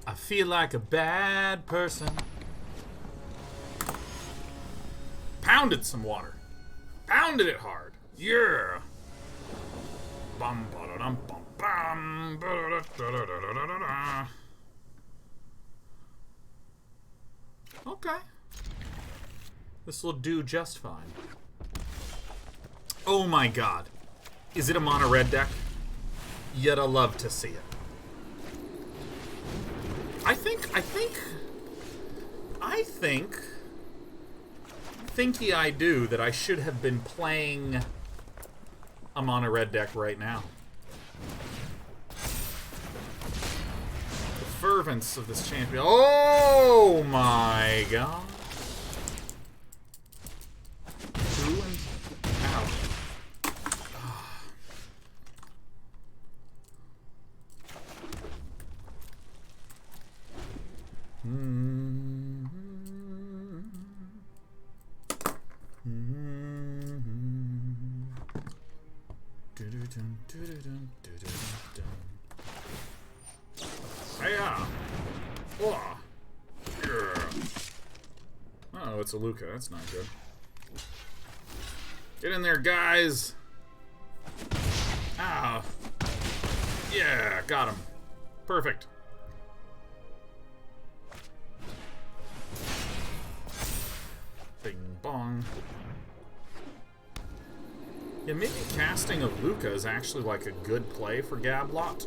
I feel like a bad person. Pounded some water. Pounded it hard. Yeah. Bum ba da dum bum bum ba da da da da da da. Okay. This will do just fine. Oh my god. Is it a mono red deck? You'd love to see it. I think, thinky I do that I should have been playing a mono red deck right now. The fervence of this champion. Oh my god. Two and out. Oh, it's a Lukka. That's not good. Get in there, guys. Ah. Yeah, got him. Perfect. Bing bong. Yeah, maybe casting of Lukka is actually like a good play for Gablot.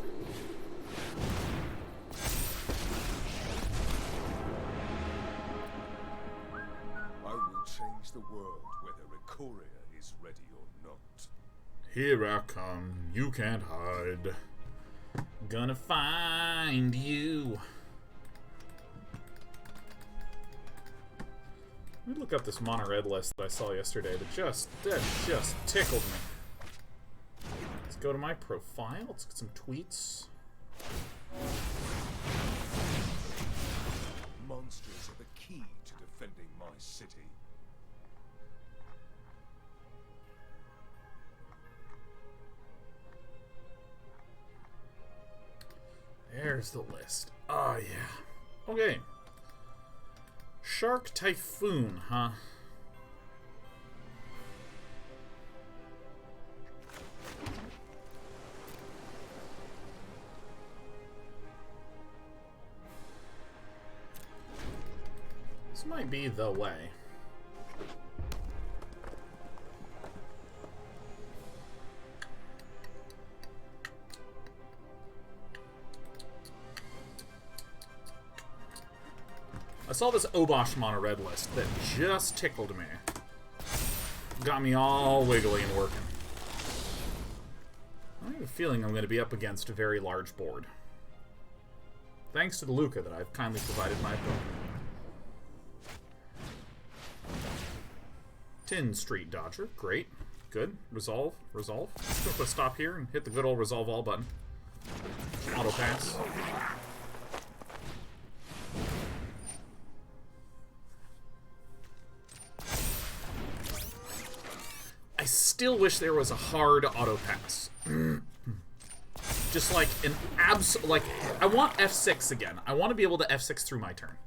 I will change the world whether Ikoria is ready or not. Here I come, you can't hide. Gonna find you. Let me look up this mono red list that I saw yesterday that just tickled me. Let's go to my profile. Let's get some tweets. Monsters are the key to defending my city. There's the list. Oh, yeah. Okay. Shark Typhoon, huh? This might be the way. I saw this Obosh mono red list that just tickled me. Got me all wiggly and working. I have a feeling I'm going to be up against a very large board. Thanks to the Lukka that I've kindly provided my opponent. Tin Street Dodger, great. Good. Resolve, resolve. Let's put a stop here and hit the good old resolve all button. Auto pass. I still wish there was a hard auto pass. Just like an like, I want F6 again. I want to be able to F6 through my turn.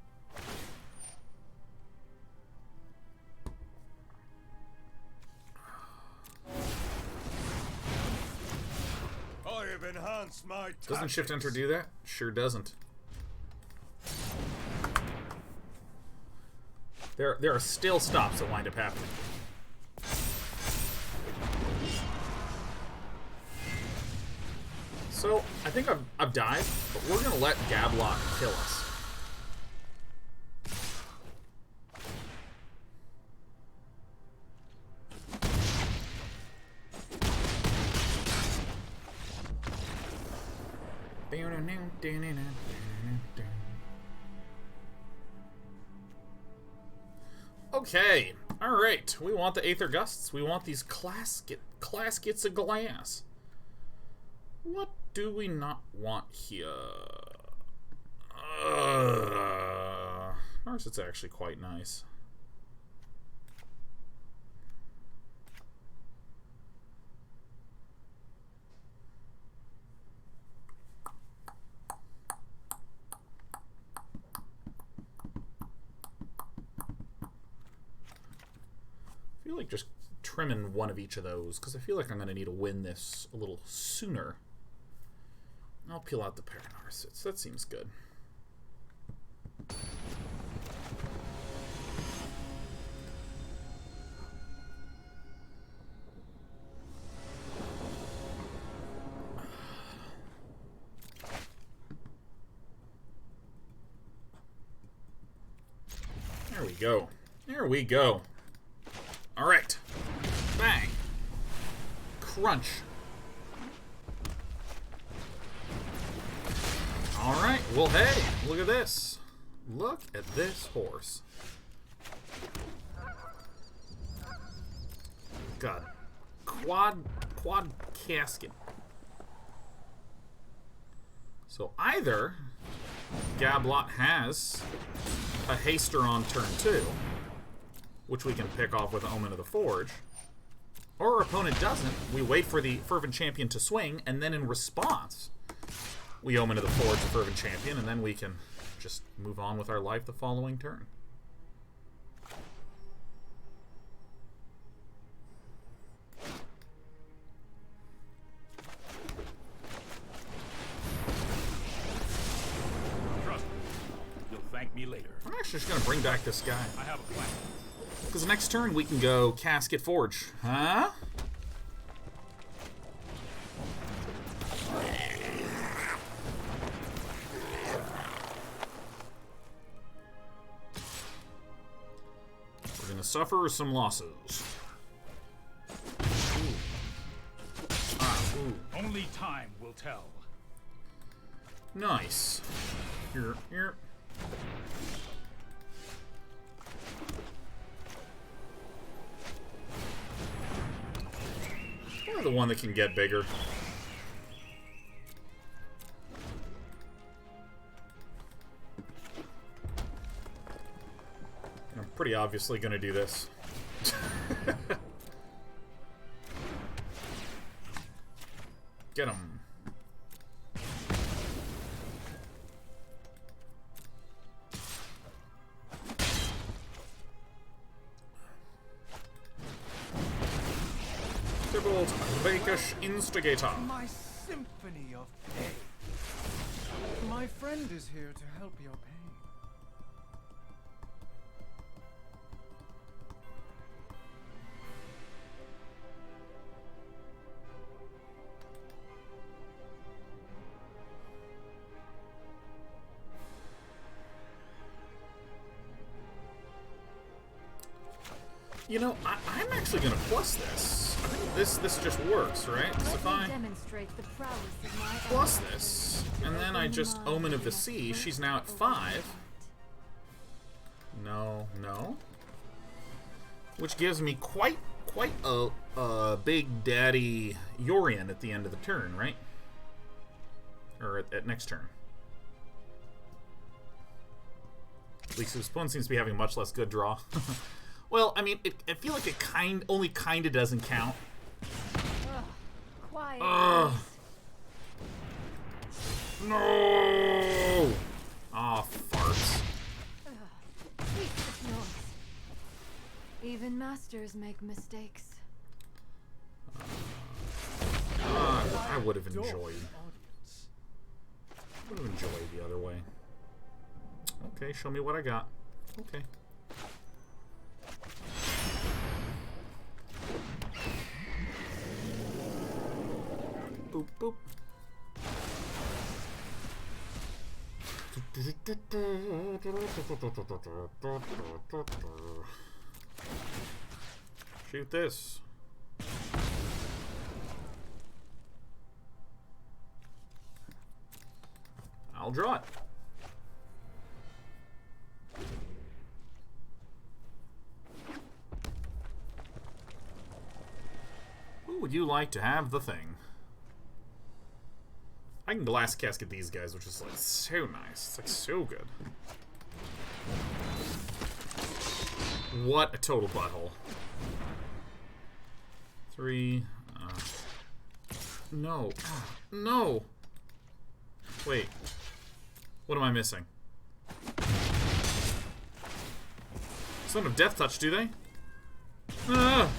I have enhanced my tactics. Doesn't Shift Enter do that? Sure doesn't. There are still stops that wind up happening. So, I think I've died, but we're going to let Gablot kill us. Okay, alright. We want the Aether Gusts. We want these Claskets of Glass. What do we not want here? Narset's actually quite nice. feel like just trimming one of each of those, because I feel like I'm going to need to win this a little sooner. I'll peel out the pair of Narsets. That seems good. There we go. There we go. All right. Bang. Crunch. All right. Well, hey, look at this. Look at this horse. God. Quad casket. So either Gablot has a haster on turn 2, which we can pick off with Omen of the Forge, or our opponent doesn't. We wait for the Fervent Champion to swing, and then in response, we Omen of the Forge the Fervent Champion, and then we can just move on with our life the following turn. Me later. I'm actually just going to bring back this guy. I have a plan. Because next turn we can go Casket Forge. Huh? We're going to suffer some losses. Ooh. Only time will tell. Nice. Here. Or the one that can get bigger. I'm pretty obviously going to do this. Get him. Rakish Instigator. My symphony of pain. My friend is here to help your pain. You know, I'm actually going to plus this. I think this just works, right? So if I plus this, and then I just Omen of the Sea, she's now at 5. No. Which gives me quite a big daddy Yorion at the end of the turn, right? Or at next turn. At least his opponent seems to be having a much less good draw. Well, I mean, I feel like it only kinda doesn't count. Quiet. No! Aw, farts. Even masters make mistakes. I would have enjoyed. The other way. Okay, show me what I got. Okay. Boop, boop. Shoot this. I'll draw it. Who would you like to have the thing? I can glass casket these guys, which is like so nice. It's like so good. What a total butthole. 3. No. No! Wait. What am I missing? They don't have Death Touch, do they? Ah!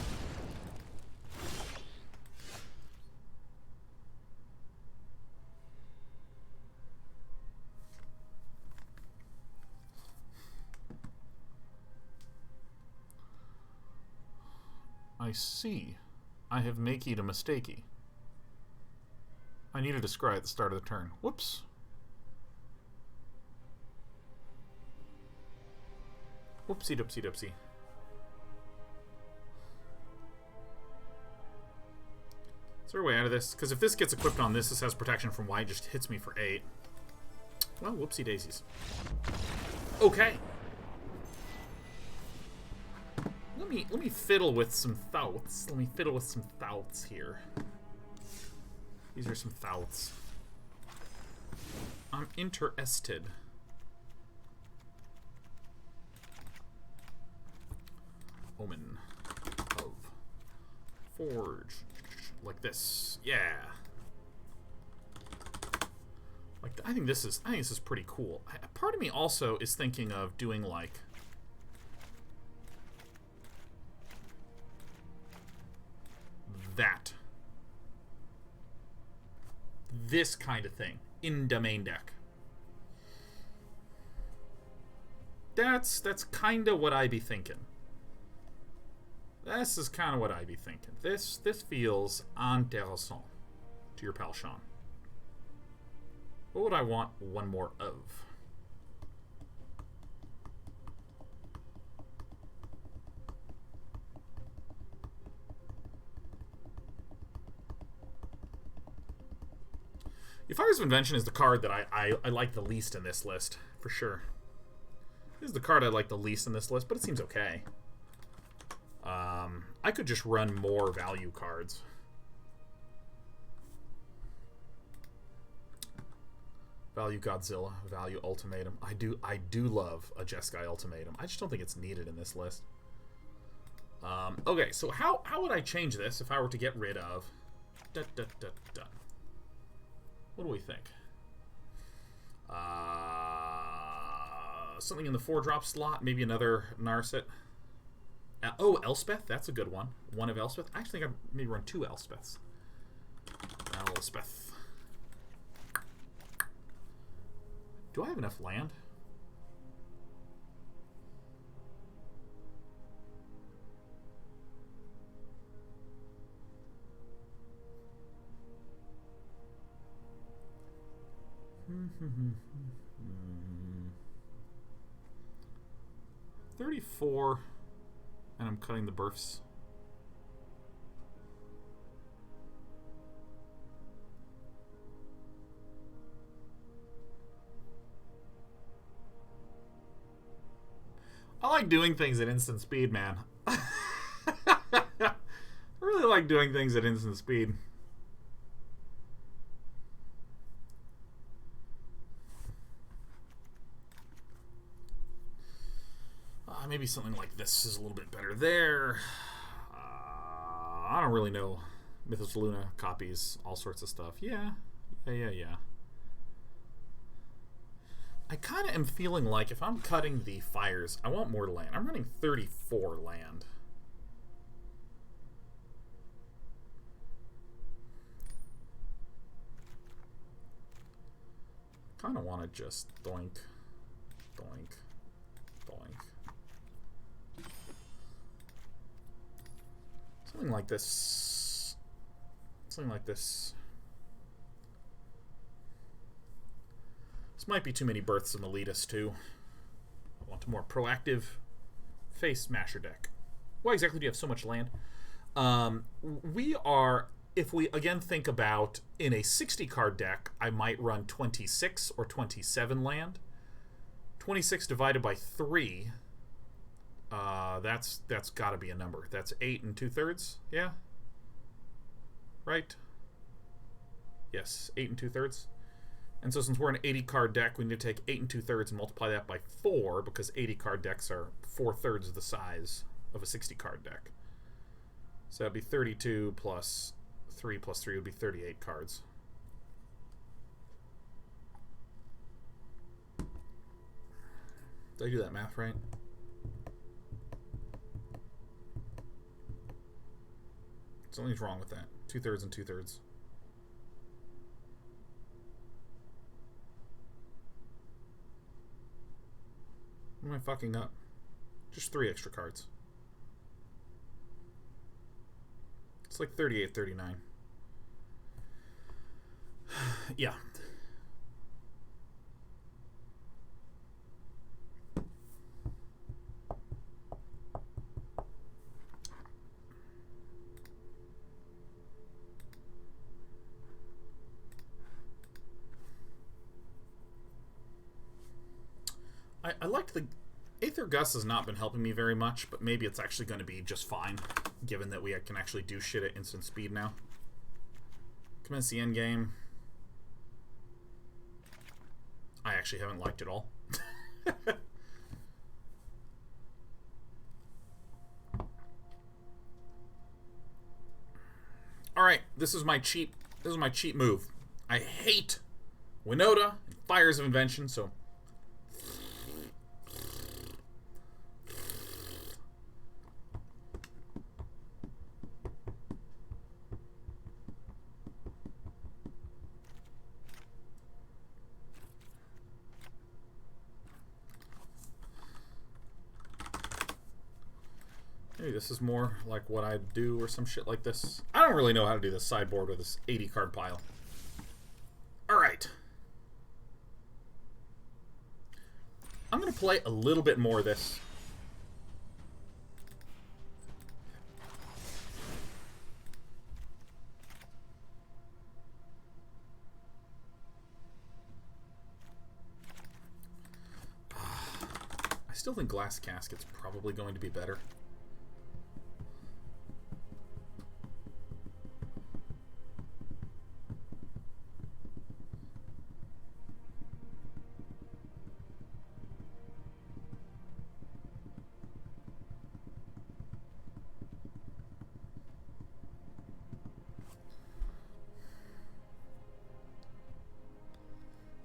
I see. I have makeyed a mistakey. I needed to scry at the start of the turn. Whoops. Whoopsie doopsie doopsie. Is there a way out of this? Because if this gets equipped on this, this has protection from white, just hits me for 8. Well, whoopsie daisies. Okay. Let me fiddle with some thoughts. Let me fiddle with some thoughts here. These are some thoughts. I'm interested. Omen of Forge. Like this. Yeah. Like I think this is pretty cool. Part of me also is thinking of doing like that. This kind of thing in the main deck. That's kind of what I be thinking. This is kind of what I be thinking. This feels intéressant to your pal Sean. What would I want one more of? Fires of Invention is the card that I like the least in this list, for sure. This is the card I like the least in this list, but it seems okay. I could just run more value cards. Value Godzilla, value Ultimatum. I do love a Jeskai Ultimatum. I just don't think it's needed in this list. Okay, so how would I change this if I were to get rid of... What do we think? Something in the 4-drop slot, maybe another Narset. Oh, Elspeth, that's a good one. One of Elspeth. I actually think I maybe run 2 Elspeths. Elspeth. Do I have enough land? $34, and I'm cutting the births. I like doing things at instant speed, man. I really like doing things at instant speed. Maybe something like this is a little bit better there. I don't really know. Mythos Luna copies all sorts of stuff. Yeah. I kind of am feeling like if I'm cutting the fires, I want more land. I'm running 34 land. Kind of want to just doink, doink, doink. Something like this. Something like this. This might be too many Births of Meletis, too. I want a more proactive face smasher deck. Why exactly do you have so much land? We are, if we again think about in a 60-card deck, I might run 26 or 27 land. 26 divided by 3. That's got to be a number. That's 8 2/3. Yeah. Right. Yes, 8 2/3. And so since we're an 80-card deck, we need to take 8 2/3 and multiply that by 4 because 80-card decks are 4/3 the size of a 60-card deck. So that'd be 32 plus 3 would be 38 cards. Did I do that math right? Something's wrong with that. 2/3 and 2/3. What am I fucking up? Just 3 extra cards. It's like 38, 39. Yeah. I liked the... Aether Gust has not been helping me very much, but maybe it's actually going to be just fine, given that we can actually do shit at instant speed now. Commence the endgame. I actually haven't liked it all. Alright, this is my cheap move. I hate Winota and Fires of Invention, so... Maybe this is more like what I'd do or some shit like this. I don't really know how to do this sideboard with this 80 card pile. Alright. I'm going to play a little bit more of this. I still think Glass Casket's probably going to be better.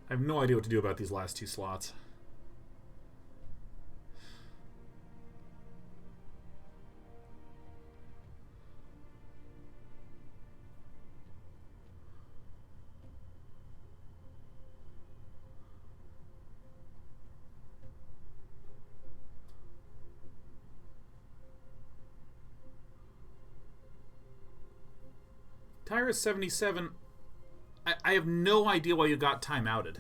I have no idea what to do about these last 2 slots. Tyrus 77. I have no idea why you got timeouted.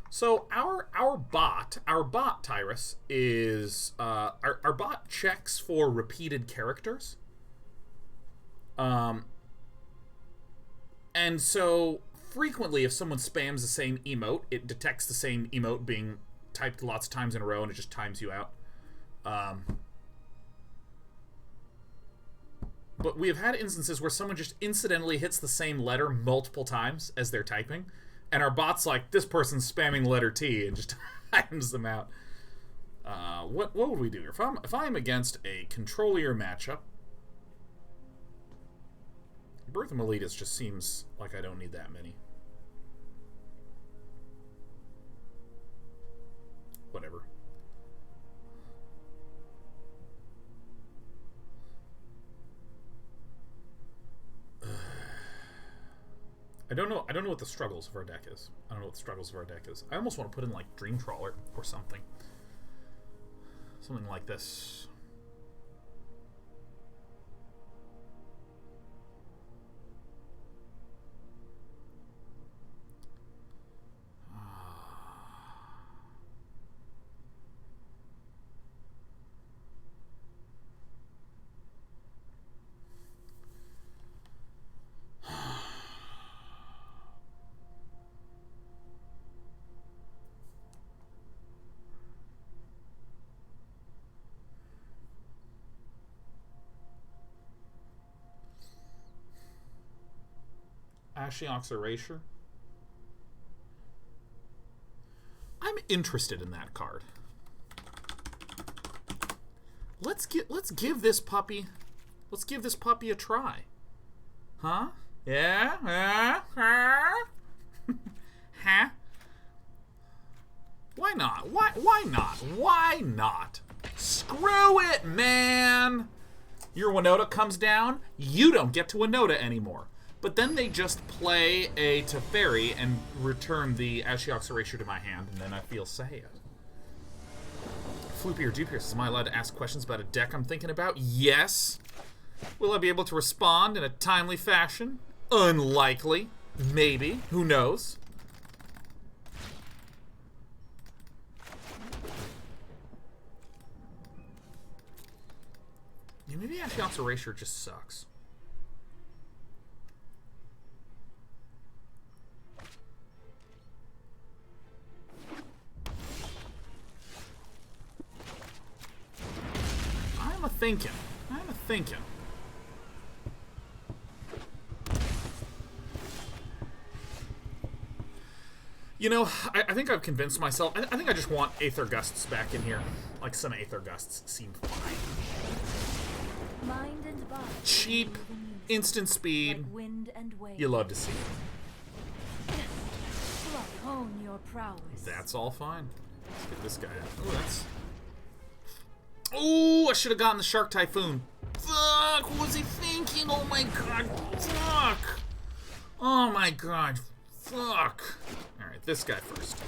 So our bot Tyrus is our bot checks for repeated characters. And so frequently if someone spams the same emote, it detects the same emote being typed lots of times in a row and it just times you out. But we have had instances where someone just incidentally hits the same letter multiple times as they're typing, and our bot's like, this person's spamming the letter T, and just times them out. What would we do here? If I'm against a control-your matchup, Birth of Meletis just seems like I don't need that many. Whatever. I don't know what the struggles of our deck is. I almost want to put in like Dream Trawler or something. Something like this. Ashiok's Erasure. I'm interested in that card. Let's give this puppy a try. Huh? Yeah? Huh? Why not? Why not? Screw it, man! Your Winota comes down, you don't get to Winota anymore. But then they just play a Teferi and return the Ashiok's Erasure to my hand, and then I feel sad. Floopy or Dupious, am I allowed to ask questions about a deck I'm thinking about? Yes. Will I be able to respond in a timely fashion? Unlikely. Maybe. Who knows? Yeah, maybe Ashiok's Erasure just sucks. I'm a thinking. You know, I think I've convinced myself. I think I just want Aether Gusts back in here. Like, some Aether Gusts seem fine. Mind and body. Cheap, instant speed. Like wind and wave. You love to see it. Hone your prowess. That's all fine. Let's get this guy out. Oh, that's... Oh, I should have gotten the Shark Typhoon. Fuck, what was he thinking? Oh my god, fuck. Oh my god, fuck. Alright, this guy first.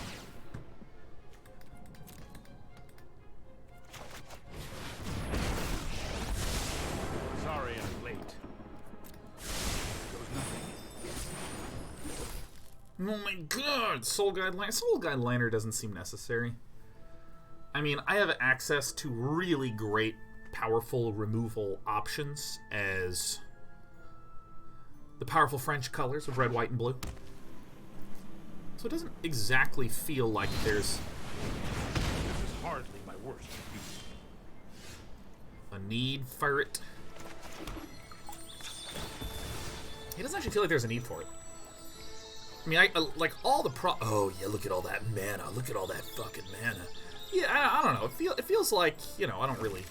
Sorry I'm late. There was nothing. Oh my god, Soul Guide Liner. Soul Guide Liner doesn't seem necessary. I mean, I have access to really great, powerful removal options as the powerful French colors of red, white, and blue. So it doesn't exactly feel like there's This is hardly my worst defeat. a need for it. It doesn't actually feel like there's a need for it. I mean, I like all the oh yeah, look at all that mana. Look at all that fucking mana. Yeah, I don't know. It feels like, you know, I don't really...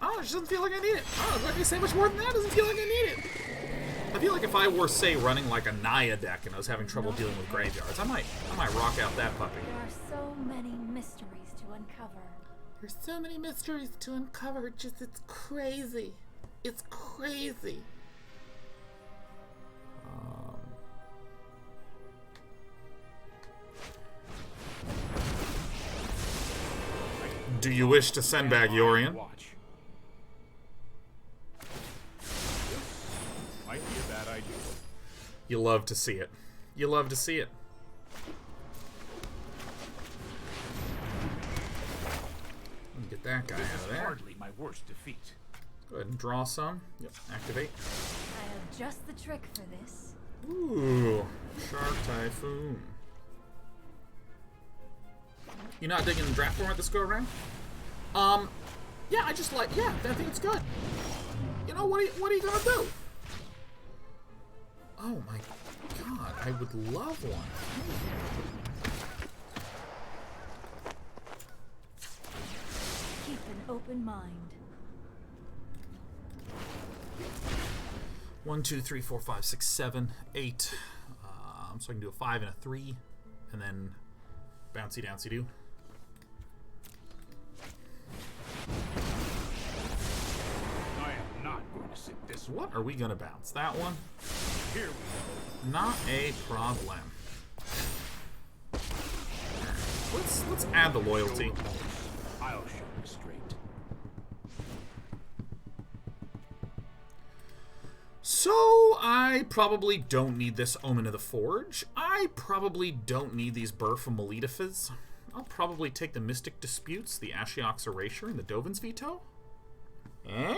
I don't know, it just doesn't feel like I need it. I don't know, let me say much more than that. It doesn't feel like I need it. I feel like if I were, say, running like a Naya deck and I was having trouble dealing with graveyards, I might rock out that puppy. There are so many mysteries to uncover. There's so many mysteries to uncover. It's crazy. It's crazy. Do you wish to send back Yorion? Watch. Might be a bad idea. You love to see it. You love to see it. Let me get that guy out of there. Hardly my worst defeat. Go ahead and draw some. Yep, activate. I have just the trick for this. Ooh, Shark Typhoon. You not digging the draft format this go around? Yeah, I just like, yeah, I think it's good. You know, what are you gonna do? Oh my god, I would love one. Keep an open mind. 1, 2, 3, 4, 5, 6, 7, 8. So I can do a 5 and a 3, and then bouncy downcy do. I am not going to sit this one. What are we gonna bounce? That one? Here we go. Not a problem. Let's add the loyalty. I'll show you straight. So I probably don't need this Omen of the Forge. I probably don't need these Birth of Meletis. I'll probably take the Mystic Disputes, the Ashiok's Erasure, and the Dovin's Veto. Eh?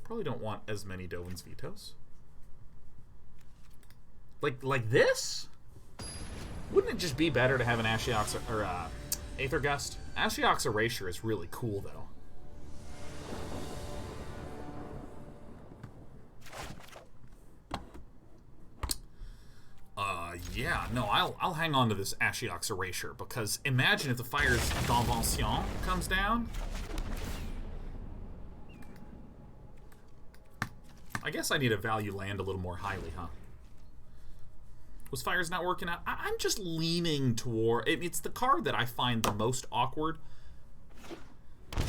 Probably don't want as many Dovin's Vetoes. Like this? Wouldn't it just be better to have an Ashiok's or Aether Gust? Ashiok's Erasure is really cool though. Yeah, no, I'll hang on to this Ashiok's Erasure, because imagine if the Fire's d'Invention comes down. I guess I need to value land a little more highly, huh? Was Fires not working out? I'm just leaning toward... It's the card that I find the most awkward. I'm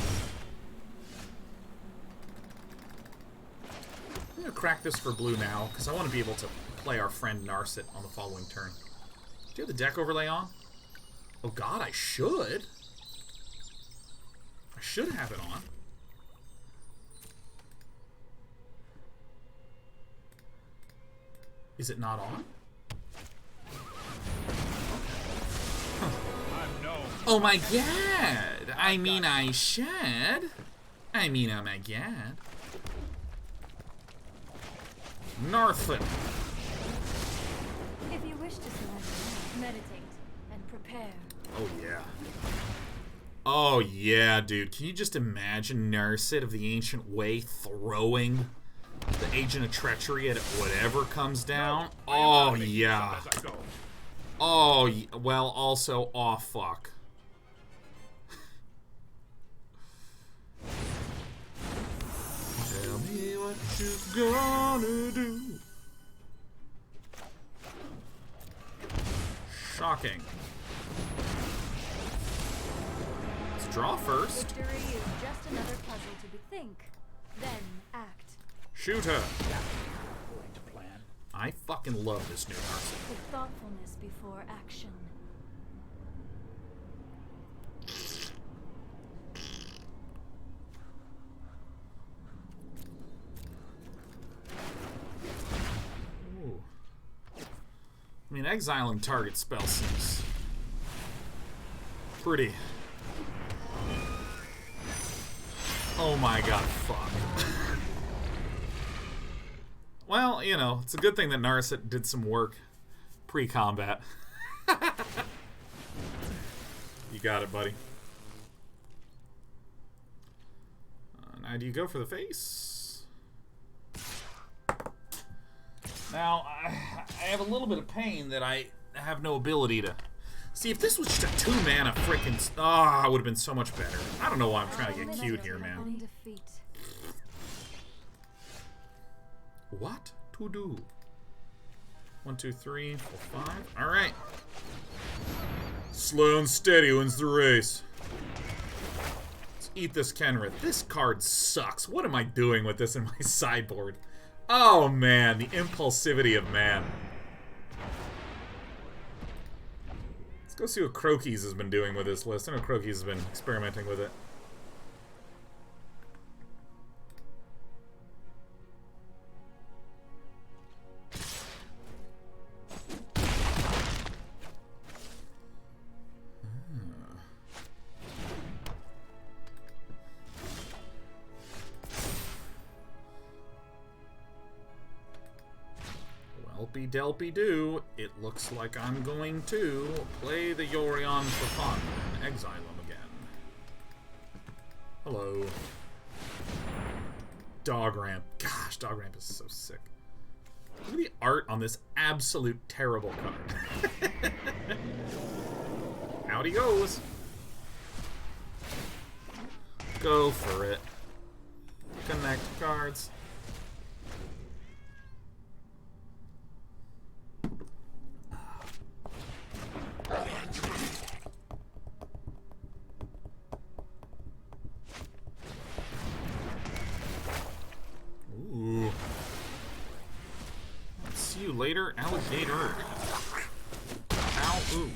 going to crack this for blue now, because I want to be able to play our friend Narset on the following turn. Do you have the deck overlay on? Oh god, I should. I should have it on. Is it not on? Oh my god! I mean, I should. I mean, oh my god. Narset. If you wish to surrender, meditate and prepare. Oh yeah. Oh yeah, dude. Can you just imagine Narset of the Ancient Way throwing the Agent of Treachery at whatever comes down? Oh yeah. Oh, well, also, oh fuck. Tell me what you gonna do. Shocking. Let's draw first. Victory is just another puzzle to think, then act. Shoot her. According to plan. I fucking love this new Narset. With thoughtfulness before action. Ooh. I mean, exiling target spell seems pretty. Oh my god, fuck. Well, you know, it's a good thing that Narset did some work pre-combat. You got it, buddy. Now, do you go for the face? Now, I have a little bit of pain that I have no ability to... See, if this was just a 2-mana frickin'... Ah, it would have been so much better. I don't know why I'm trying to get cute here, man. What to do? 1, 2, 3, 4, 5. Alright. Slow and steady wins the race. Let's eat this Kenrith. This card sucks. What am I doing with this in my sideboard? Oh man, the impulsivity of man. Let's go see what Croakies has been doing with this list. I know Croakies has been experimenting with it. Delpy-do, it looks like I'm going to play the Yorion for fun and exile him again. Hello. Dog Ramp. Gosh, Dog Ramp is so sick. Look at the art on this absolute terrible card. Out he goes. Go for it. Connect cards. Ooh. See you later, alligator. Ow, ooh.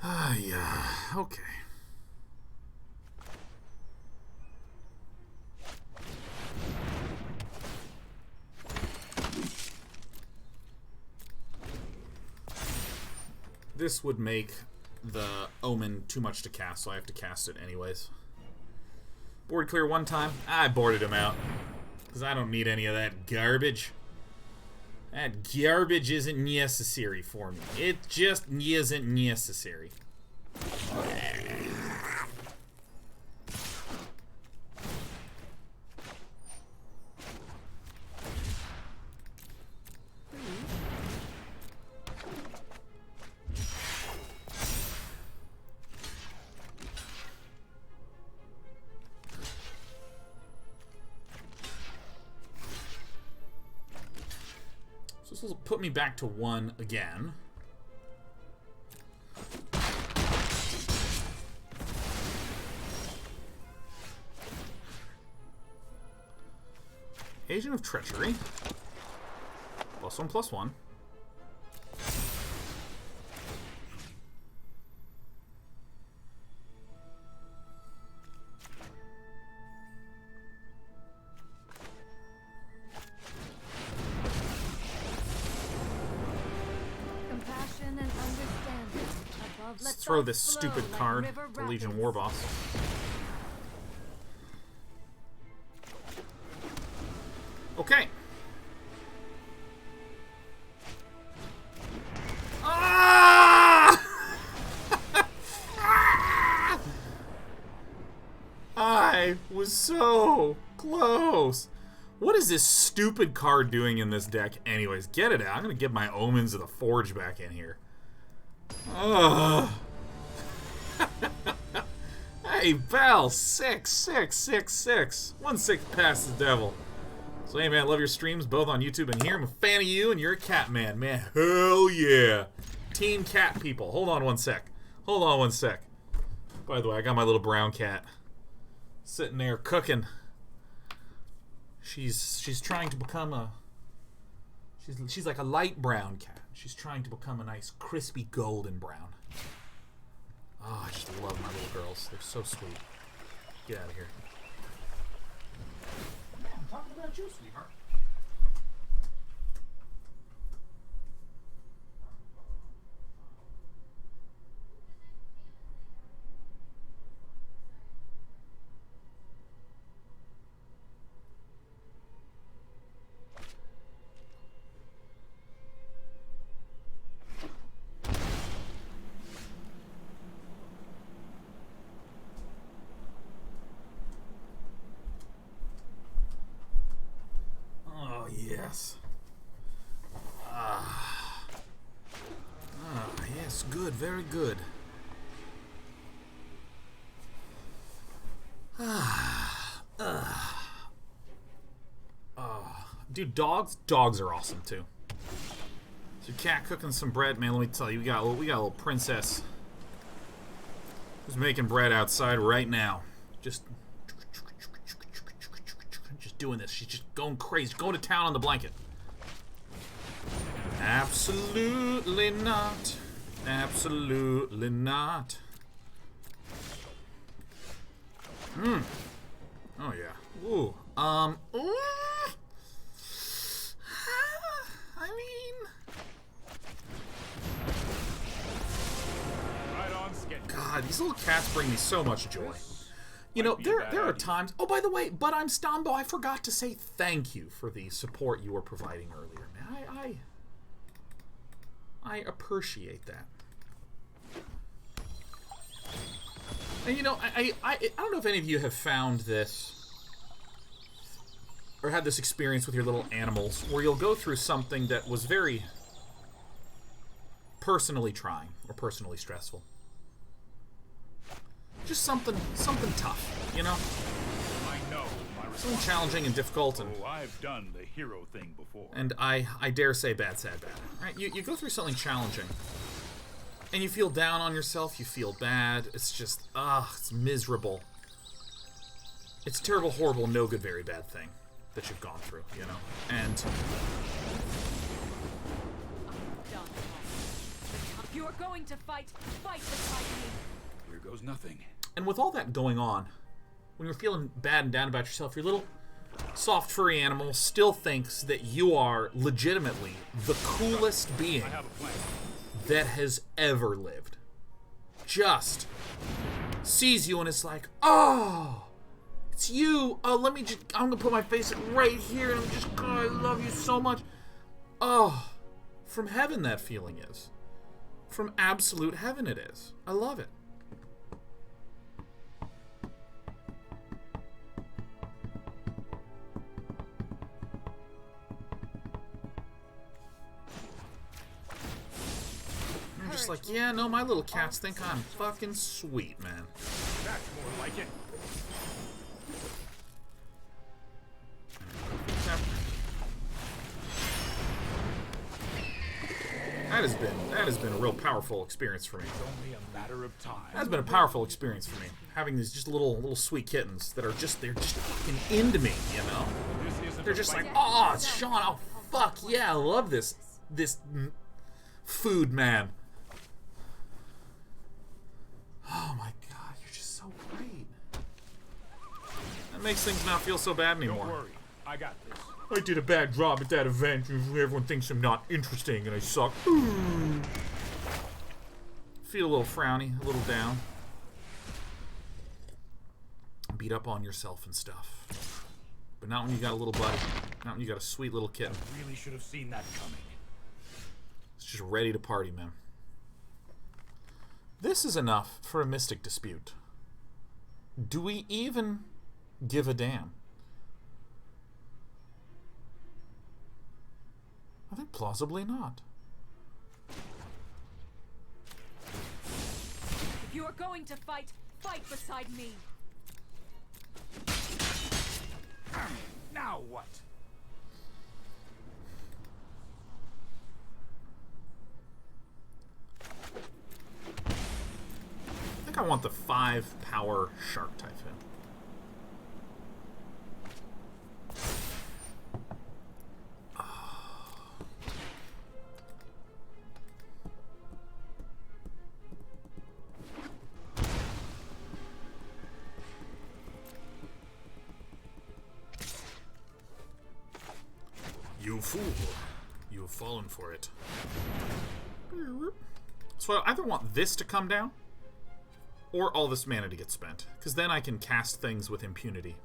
Ah, yeah, okay. This would make the Omen too much to cast, so I have to cast it anyways. Board clear one time. I boarded him out. Because I don't need any of that garbage. That garbage isn't necessary for me. It just isn't necessary. This will put me back to 1 again. Agent of Treachery. +1/+1. Compassion and understanding. Above, Let's throw this stupid card, the Legion War Boss. Okay. Ah! I was so close. What is this stupid card doing in this deck? Anyways, get it out. I'm going to get my Omens of the Forge back in here. Ugh. Hey, Bell. 6, 6, 6, 6. 1 6 past the devil. So, hey, man, love your streams, both on YouTube and here. I'm a fan of you, and you're a cat man. Man, hell yeah. Team cat people. Hold on 1 sec. Hold on 1 sec. By the way, I got my little brown cat sitting there cooking. She's trying to become a... She's like a light brown cat. She's trying to become a nice, crispy golden brown. Oh, I just love my little girls. They're so sweet. Get out of here. I'm talking about you, sweetheart. Yes. Yes, good, very good. Dude, dogs are awesome too. So cat cooking some bread, man. Let me tell you, we got a little princess who's making bread outside right now. Just doing this. She's just going crazy, going to town on the blanket. Absolutely not. Absolutely not. Oh yeah. Ooh. Ooh. I mean, Right on schedule. God, these little cats bring me so much joy. You know, there are times... Oh, by the way, but I'm Stombo. I forgot to say thank you for the support you were providing earlier, man. I appreciate that. And, you know, I don't know if any of you have found this or had this experience with your little animals where you'll go through something that was very personally trying or personally stressful. Just something tough, you know? I know my Something challenging and difficult, and I've done the hero thing before. and I dare say bad, sad, bad. Right? You go through something challenging, and you feel down on yourself. You feel bad. It's just it's miserable. It's a terrible, horrible, no good, very bad thing that you've gone through, you know. And You are going to fight the Titan. Here goes nothing. And with all that going on, when you're feeling bad and down about yourself, your little soft furry animal still thinks that you are legitimately the coolest being I have a plan. that has ever lived. Just sees you and it's like, oh, it's you. Oh, I'm gonna put my face right here and I'm just, oh, I love you so much. Oh, from heaven that feeling is. From absolute heaven it is. I love it. I'm just like, yeah, no, my little cats think I'm fucking sweet, man. That's more like it. That has been a real powerful experience for me. It's only a matter of time. That's been a powerful experience for me. Having these just little sweet kittens that are they're just fucking into me, you know? This isn't They're a just fight. like, oh, it's Sean, oh fuck yeah, I love this food man. Oh my god, you're just so great. That makes things not feel so bad anymore. Don't worry, I got this. I did a bad job at that event, and everyone thinks I'm not interesting, and I suck. Feel a little frowny, a little down. Beat up on yourself and stuff. But not when you got a little buddy. Not when you got a sweet little kitten. Really should have seen that coming. It's just ready to party, man. This is enough for a mystic dispute. Do we even give a damn? I think plausibly not. If you are going to fight, fight beside me. Now what? I think I want the 5-power Shark Typhoon. You fool. You have fallen for it. So I either want this to come down, or all this mana to get spent, because then I can cast things with impunity.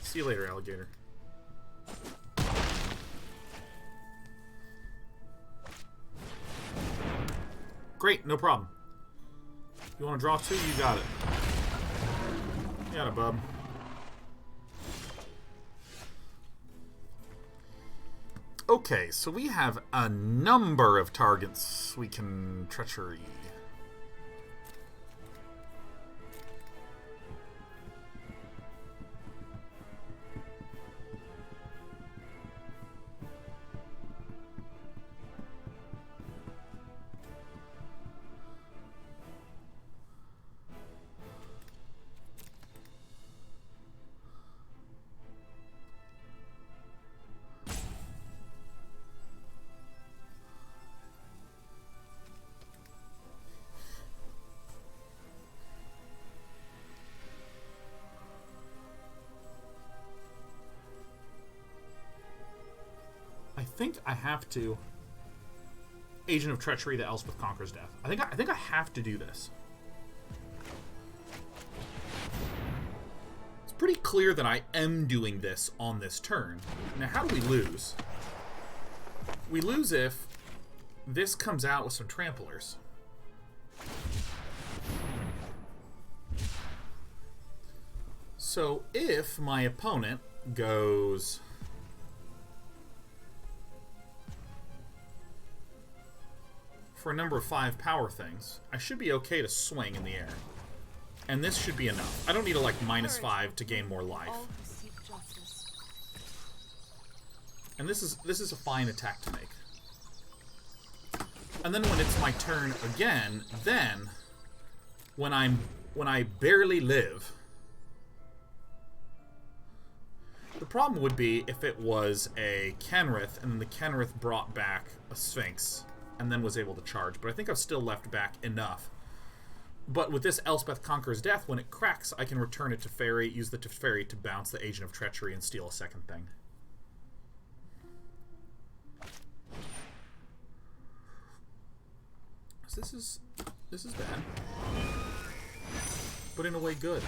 See you later, alligator. Great, no problem. You want to draw 2? You got it. You got it, bub. Okay, so we have a number of targets we can treachery. I think I have to Agent of Treachery to Elspeth Conquers Death. I think I have to do this. It's pretty clear that I am doing this on this turn. Now, how do we lose? We lose if this comes out with some tramplers. So if my opponent goes for a number of 5 power things, I should be okay to swing in the air. And this should be enough. I don't need to, like, -5 to gain more life. And this is a fine attack to make. And then when it's my turn again, then when I barely live, the problem would be if it was a Kenrith and then the Kenrith brought back a Sphinx and then was able to charge. But I think I've still left back enough. But with this Elspeth Conquers Death, when it cracks, I can return it to Teferi, use the Teferi to bounce the Agent of Treachery and steal a second thing. So this is bad. But in a way good.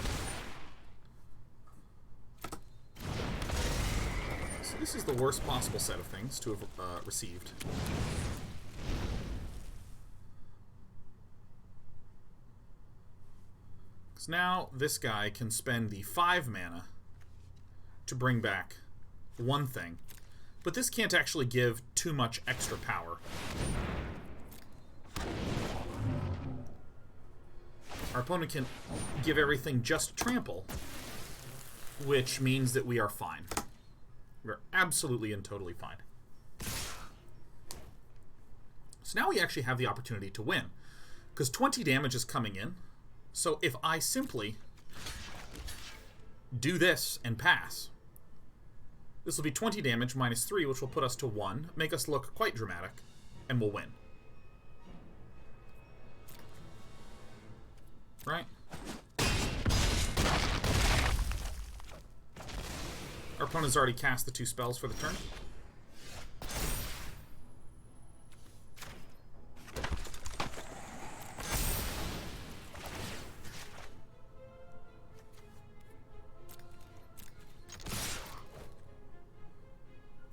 So this is the worst possible set of things to have received. So now this guy can spend the 5 mana to bring back one thing. But this can't actually give too much extra power. Our opponent can give everything just trample, which means that we are fine. We're absolutely and totally fine. So now we actually have the opportunity to win, because 20 damage is coming in. So if I simply do this and pass, this will be 20 damage minus 3, which will put us to 1, make us look quite dramatic, and we'll win. Right? Our opponent's already cast the 2 spells for the turn.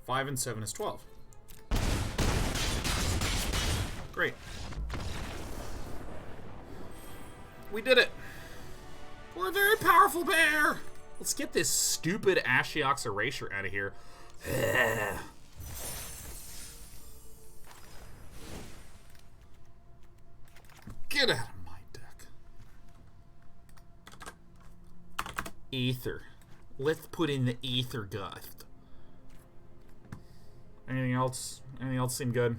Five and 7 is 12. Great. We did it. We're a very powerful bear. Let's get this stupid Ashiok's Erasure out of here. Get out of my deck. Ether. Let's put in the Ether Gust. Anything else? Anything else seem good?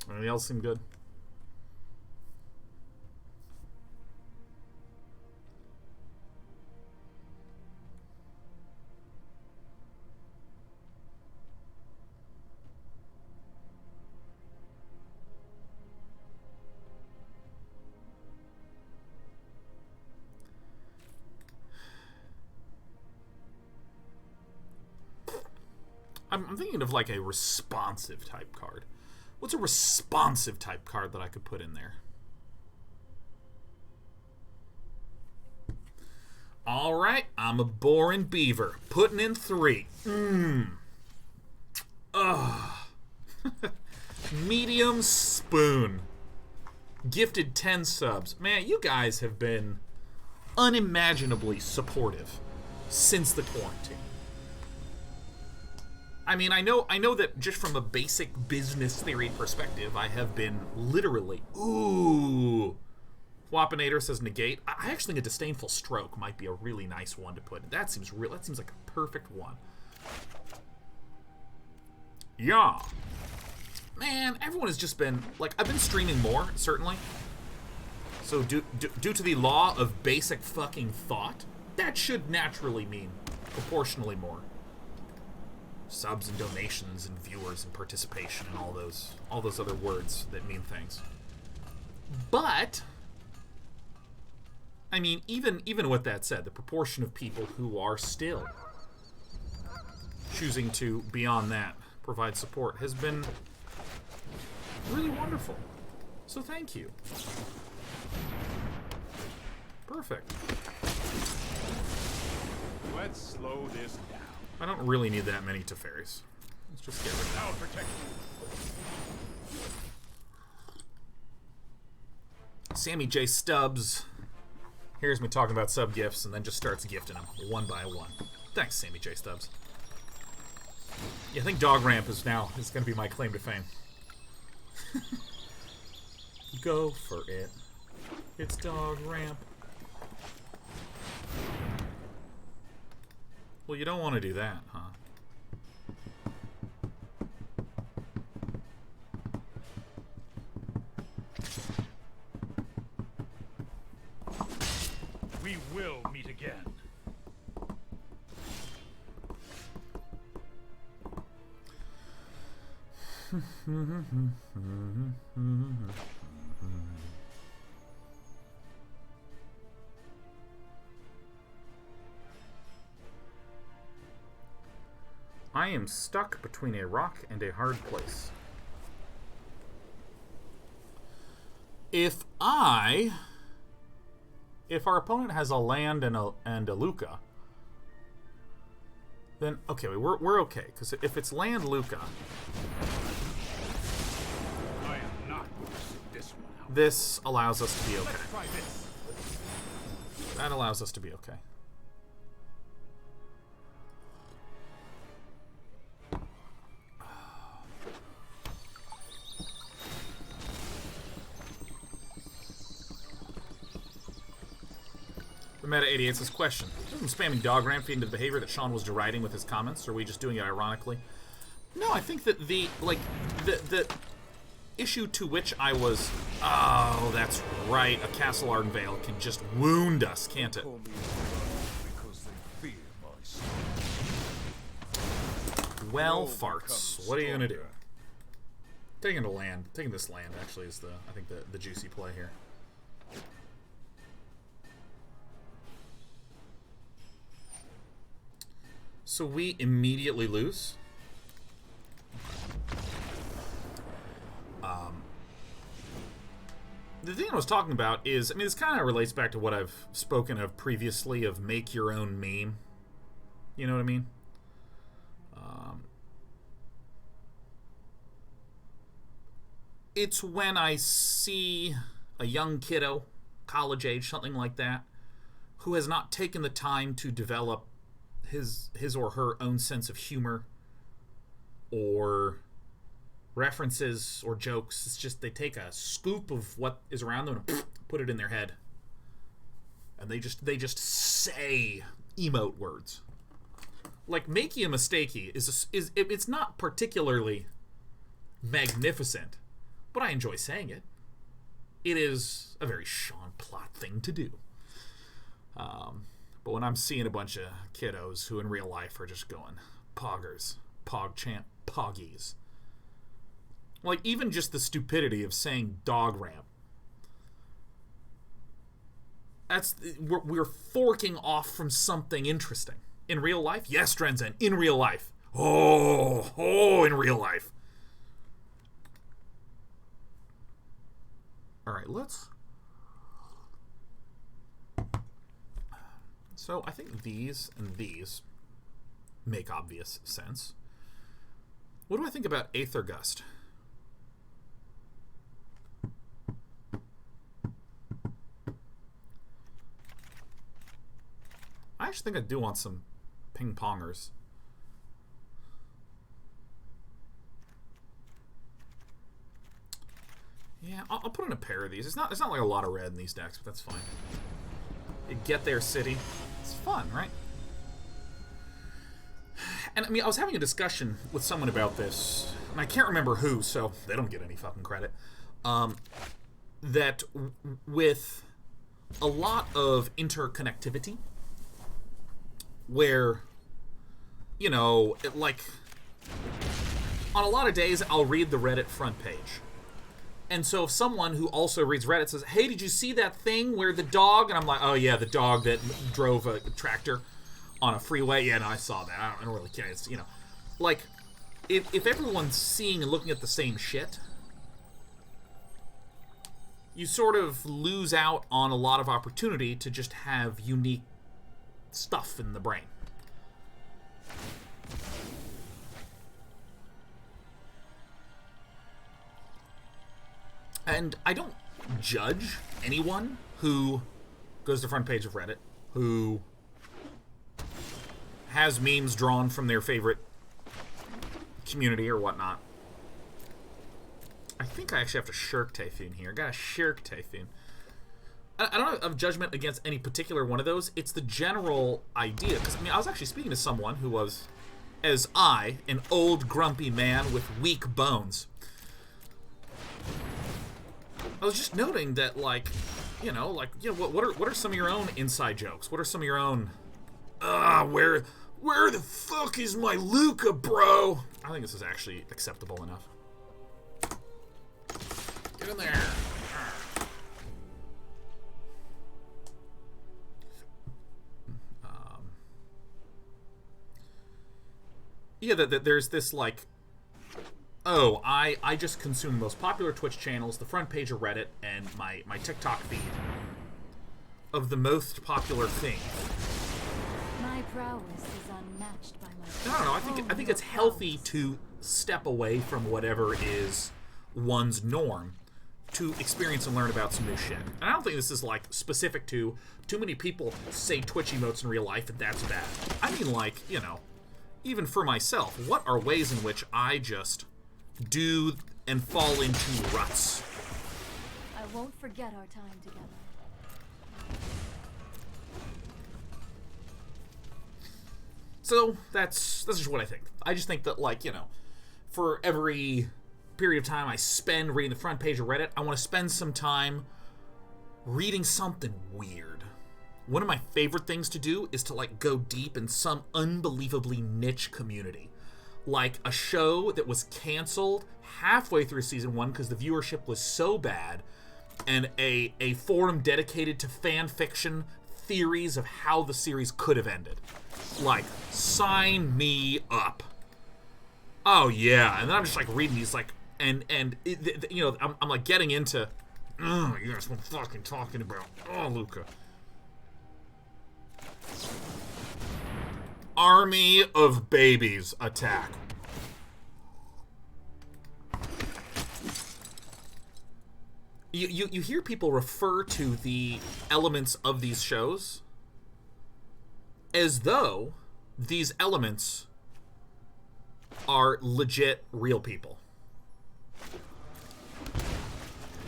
Anything else seem good? I'm thinking of like a responsive type card. What's a responsive type card that I could put in there? Alright, I'm a boring beaver. Putting in 3. Ugh. Medium spoon. Gifted 10 subs. Man, you guys have been unimaginably supportive since the quarantine. I mean, I know that just from a basic business theory perspective, I have been literally, ooh. Wapinator says negate. I actually think a disdainful stroke might be a really nice one to put in. That seems real. That seems like a perfect one. Yeah. Man, everyone has just been, like, I've been streaming more, certainly. So due to the law of basic fucking thought, that should naturally mean proportionally more subs and donations and viewers and participation and all those other words that mean things. But I mean, even with that said, the proportion of people who are still choosing to, beyond that, provide support has been really wonderful. So thank you. Perfect. Let's slow this down. I don't really need that many Teferis. Let's just get rid of I'll that. protect you. Sammy J. Stubbs hears me talking about sub gifts and then just starts gifting them one by one. Thanks, Sammy J. Stubbs. Yeah, I think Dog Ramp is going to be my claim to fame. Go for it. It's Dog Ramp. Well, you don't want to do that, huh? We will meet again. I am stuck between a rock and a hard place. If our opponent has a land and a Lukka, then okay, we're okay, because if it's land Lukka, I am not going to sit this one out. this allows us to be okay. Let's try this. That allows us to be okay. The Meta 88 says, question. Isn't spamming dog ramp feed into the behavior that Sean was deriding with his comments, or are we just doing it ironically? No, I think that the issue to which I was, oh, that's right, a Castle Ardenvale can just wound us, can't it? Call me because they fear my sword. Well, All farts. become What are you gonna do? stronger. Taking the land. Taking this land, actually, is I think the juicy play here. So we immediately lose. The thing I was talking about is, I mean, this kind of relates back to what I've spoken of previously of make your own meme. You know what I mean? It's when I see a young kiddo, college age, something like that, who has not taken the time to develop his or her own sense of humor or references or jokes. It's just they take a scoop of what is around them and put it in their head, and they just say emote words. Like "makey a mistakey" it's not particularly magnificent, but I enjoy saying it. It is a very Sean Plot thing to do. But when I'm seeing a bunch of kiddos who in real life are just going poggers, pogchamp, poggies. Like, even just the stupidity of saying dog ramp. We're forking off from something interesting. In real life? Yes, Drenzen, in real life. Oh, in real life. Alright, let's... So, I think these and these make obvious sense. What do I think about Aether Gust? I actually think I do want some ping-pongers. Yeah, I'll put in a pair of these. It's not like a lot of red in these decks, but that's fine. You get their city. It's fun, right? And I mean, I was having a discussion with someone about this, and I can't remember who, so they don't get any fucking credit. That with a lot of interconnectivity, where, you know, like, on a lot of days, I'll read the Reddit front page. And so if someone who also reads Reddit says, hey, did you see that thing where the dog... And I'm like, oh, yeah, the dog that drove a tractor on a freeway. Yeah, no, I saw that. I don't really care. It's, you know... Like, if everyone's seeing and looking at the same shit, you sort of lose out on a lot of opportunity to just have unique stuff in the brain. And I don't judge anyone who goes to the front page of Reddit, who has memes drawn from their favorite community or whatnot. I think I actually have to Shark Typhoon here. I got a Shark Typhoon. I don't have judgment against any particular one of those. It's the general idea. Because, I mean, I was actually speaking to someone who was, as I, an old grumpy man with weak bones, I was just noting that, like, what are some of your own inside jokes? What are some of your own, where the fuck is my Lukka, bro? I think this is actually acceptable enough. Get in there. Yeah, there's this, like, oh, I just consume the most popular Twitch channels, the front page of Reddit, and my TikTok feed of the most popular thing. My prowess is unmatched by my... I don't know, I think it's healthy to step away from whatever is one's norm to experience and learn about some new shit. And I don't think this is, like, specific to too many people say Twitch emotes in real life and that's bad. I mean, like, you know, even for myself, what are ways in which I just do and fall into ruts? I won't forget our time together. So that's just what I think. I just think that, like, for every period of time I spend reading the front page of Reddit, I want to spend some time reading something weird. One of my favorite things to do is to, like, go deep in some unbelievably niche community. Like a show that was canceled halfway through season 1 because the viewership was so bad, and a forum dedicated to fan fiction theories of how the series could have ended. Like, sign me up. Oh yeah, and then I'm just like reading these, like, I'm like getting into, oh yes, what I'm fucking talking about. Oh, Lukka. Army of babies attack. You hear people refer to the elements of these shows as though these elements are legit real people.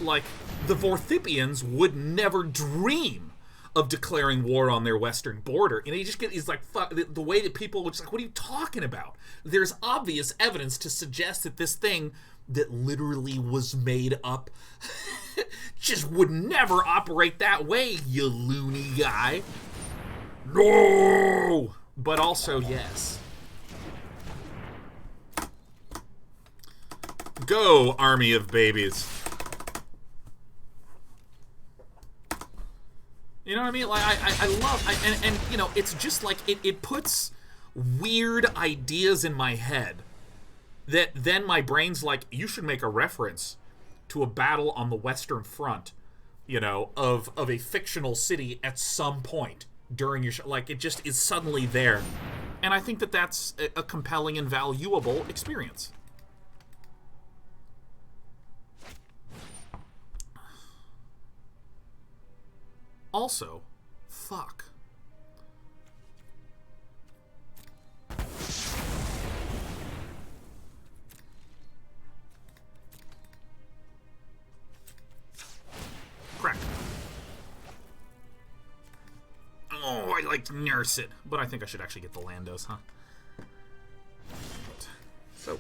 Like, the Vorthipians would never dream of declaring war on their western border. And you just get these, like, the way that people are just like, what are you talking about? There's obvious evidence to suggest that this thing that literally was made up just would never operate that way, you loony guy. No! But also, yes. Go, army of babies. You know what I mean? Like, I love, and you know, it's just like, it puts weird ideas in my head that then my brain's like, you should make a reference to a battle on the Western Front, you know, of a fictional city at some point during your show. Like, it just is suddenly there. And I think that that's a compelling and valuable experience. Also, fuck. Crack. Oh, I like Narset, but I think I should actually get the Landos, huh? So.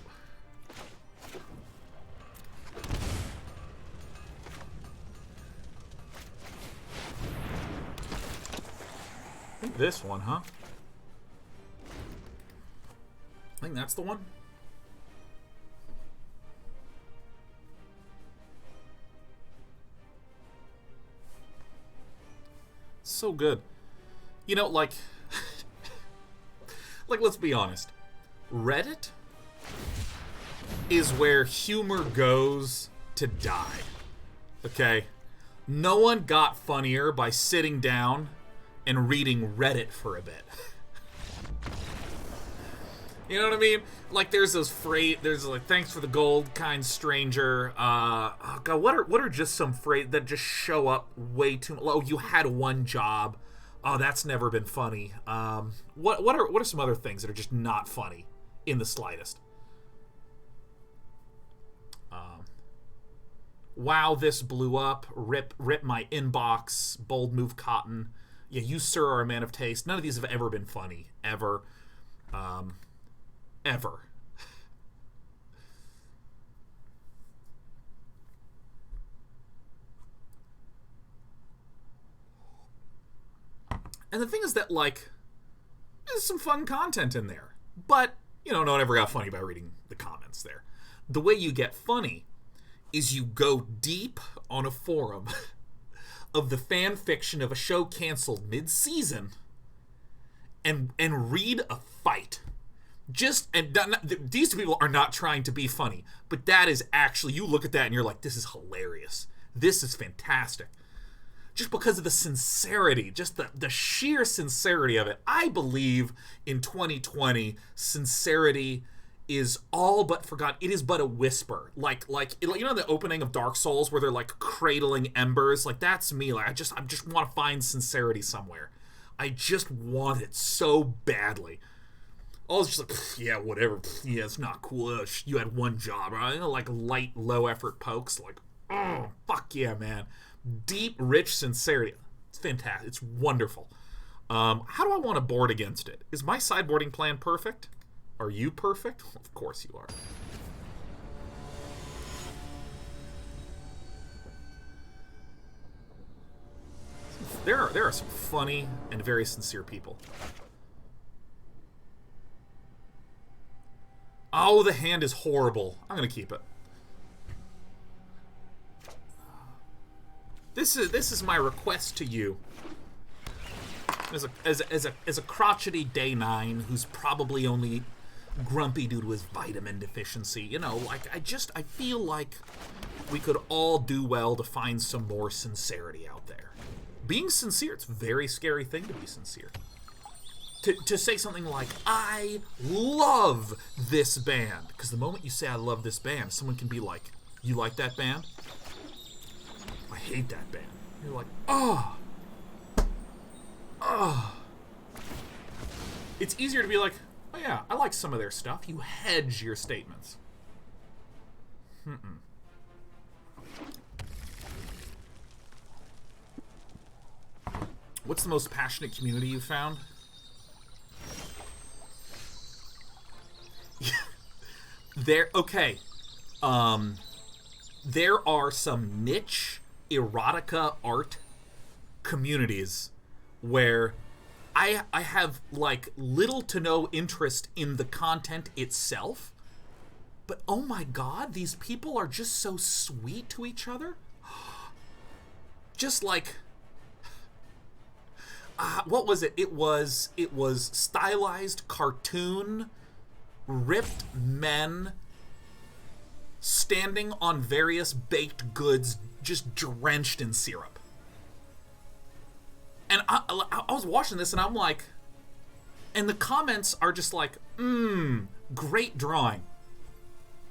I think this one, huh? I think that's the one. So good. You know, like, like, let's be honest. Reddit is where humor goes to die. Okay? No one got funnier by sitting down and reading Reddit for a bit. You know what I mean? Like, there's those there's like, thanks for the gold, kind stranger. Oh God, what are just some phrase that just show up way too much? Oh, you had one job. Oh, that's never been funny. What are some other things that are just not funny in the slightest? Wow, this blew up. Rip my inbox. Bold move, cotton. Yeah, you, sir, are a man of taste. None of these have ever been funny. Ever. Ever. And the thing is that, like, there's some fun content in there. But, you know, no one ever got funny by reading the comments there. The way you get funny is you go deep on a forum of the fan fiction of a show canceled mid-season and read a fight. These people are not trying to be funny, but that is actually, you look at that and you're like, this is hilarious. This is fantastic. Just because of the sincerity, just the sheer sincerity of it. I believe in 2020, sincerity is all but forgotten. It is but a whisper. Like you know the opening of Dark Souls where they're like cradling embers? Like, that's me. Like, I just want to find sincerity somewhere. I just want it so badly. I was just like, yeah, whatever. Yeah, it's not cool. You had one job, right? You know, like light, low effort pokes. Like, oh, fuck yeah, man. Deep, rich sincerity. It's fantastic. It's wonderful. How do I want to board against it? Is my sideboarding plan perfect? Are you perfect? Of course you are. There are some funny and very sincere people. Oh, the hand is horrible. I'm gonna keep it. This is my request to you. As a crotchety day 9 who's probably only grumpy due to his vitamin deficiency, you know, like I feel like we could all do well to find some more sincerity out there. Being sincere, it's a very scary thing to be sincere. To say something like, I love this band. Because the moment you say I love this band, someone can be like, you like that band? I hate that band. You're like, oh. Oh. It's easier to be like, oh yeah, I like some of their stuff. You hedge your statements. What's the most passionate community you've found? Okay. There are some niche erotica art communities where I have, like, little to no interest in the content itself, but oh my god, these people are just so sweet to each other. Just like... what was it? It was stylized cartoon, ripped men standing on various baked goods just drenched in syrup. And I was watching this and I'm like, and the comments are just like, great drawing.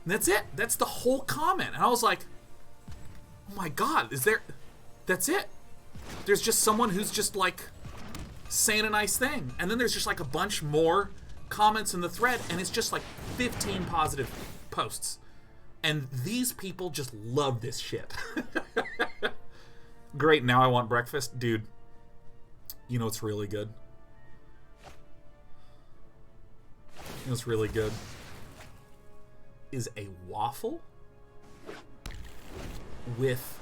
And that's it. That's the whole comment. And I was like, oh my god, that's it. There's just someone who's just like saying a nice thing. And then there's just like a bunch more comments in the thread, and it's just like 15 positive posts. And these people just love this shit. Great, now I want breakfast. Dude, you know what's really good? You know what's really good? Is a waffle with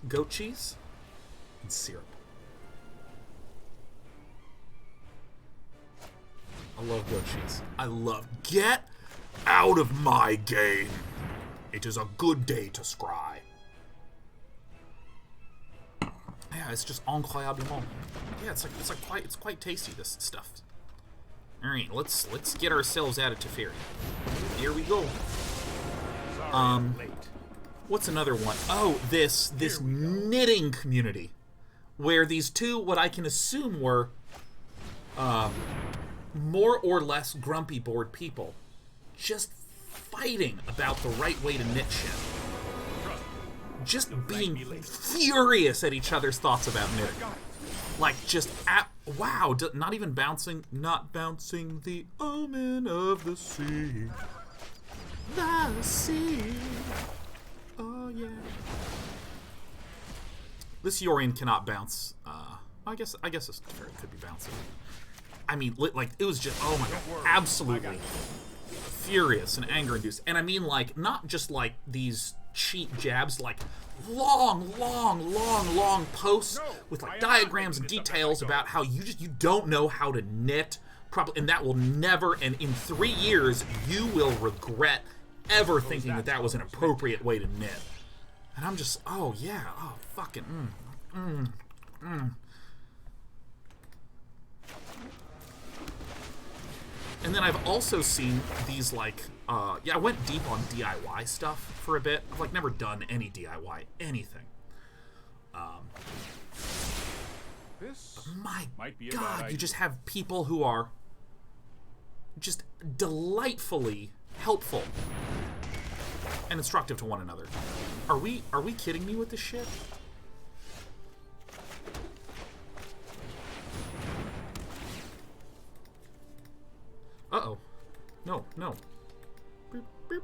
goat cheese and syrup. I love goat cheese. Get out of my game. It is a good day to scry. Yeah, it's just incroyablement. Yeah, it's quite tasty, this stuff. All right, let's get ourselves out of Teferi. Here we go. What's another one? Oh, this knitting community, where these two, what I can assume were, more or less grumpy bored people, just fighting about the right way to knit shit. Just being furious at each other's thoughts about knitting. Like, just wow, not bouncing the omen of the sea. The sea. Oh, yeah. This Yorion cannot bounce. I guess this Teferi could be bouncing. I mean, like, it was just, oh my god, absolutely furious and anger-induced. And I mean, like, not just, like, these cheap jabs, like, long posts with, like, diagrams and details about how you don't know how to knit properly, and that will never, and in 3 years, you will regret ever thinking that was an appropriate way to knit. And I'm just, oh, yeah, oh, fucking, And then I've also seen these, like, I went deep on DIY stuff for a bit. I've, like, never done any DIY anything. My god, you just have people who are just delightfully helpful and instructive to one another. Are we kidding me with this shit? Uh-oh. No. Beep, beep.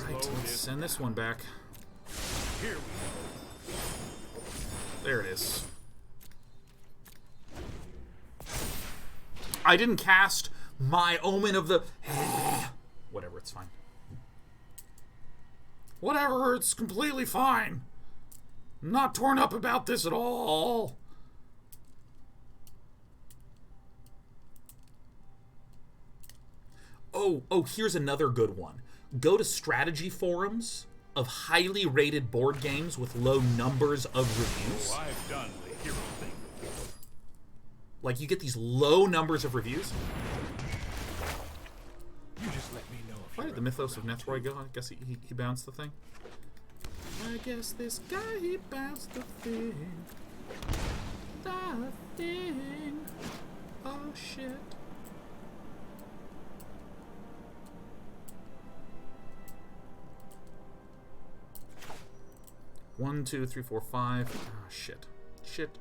Right, Send this one back. Here we go. There it is. I didn't cast my Omen of the... Whatever, it's fine. Whatever, it's completely fine. I'm not torn up about this at all. Oh, here's another good one. Go to strategy forums of highly rated board games with low numbers of reviews. Oh, I've done the hero thing before. Like, you get these low numbers of reviews. You just let me know if Why did the Mythos of Nethroy go? I guess he bounced the thing. I guess this guy, he bounced the thing. The thing. Oh, shit. One, 2, 3, 4, 5. Ah, shit. Shit.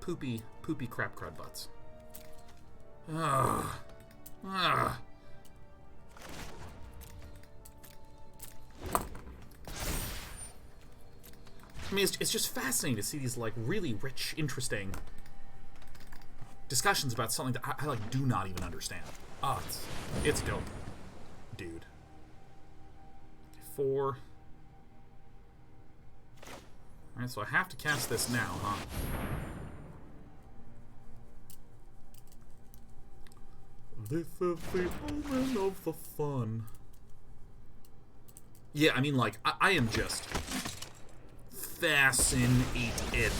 Poopy crap crud butts. Ugh. Ugh. I mean, it's just fascinating to see these, like, really rich, interesting discussions about something that I like, do not even understand. Oh, it's dope. Dude. 4. Alright, so I have to cast this now, huh? This is the omen of the fun. Yeah, I mean, like, I am just fascinated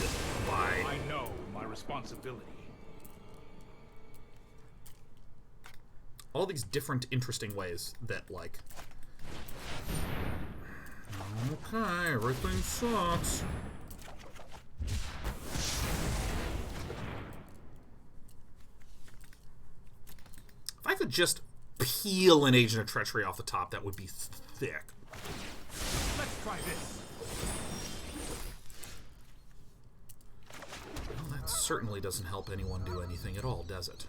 by... I know my responsibility. all these different interesting ways that, like... Okay, everything sucks. If I could just peel an Agent of Treachery off the top, that would be thick. Let's try this. Well, that certainly doesn't help anyone do anything at all, does it?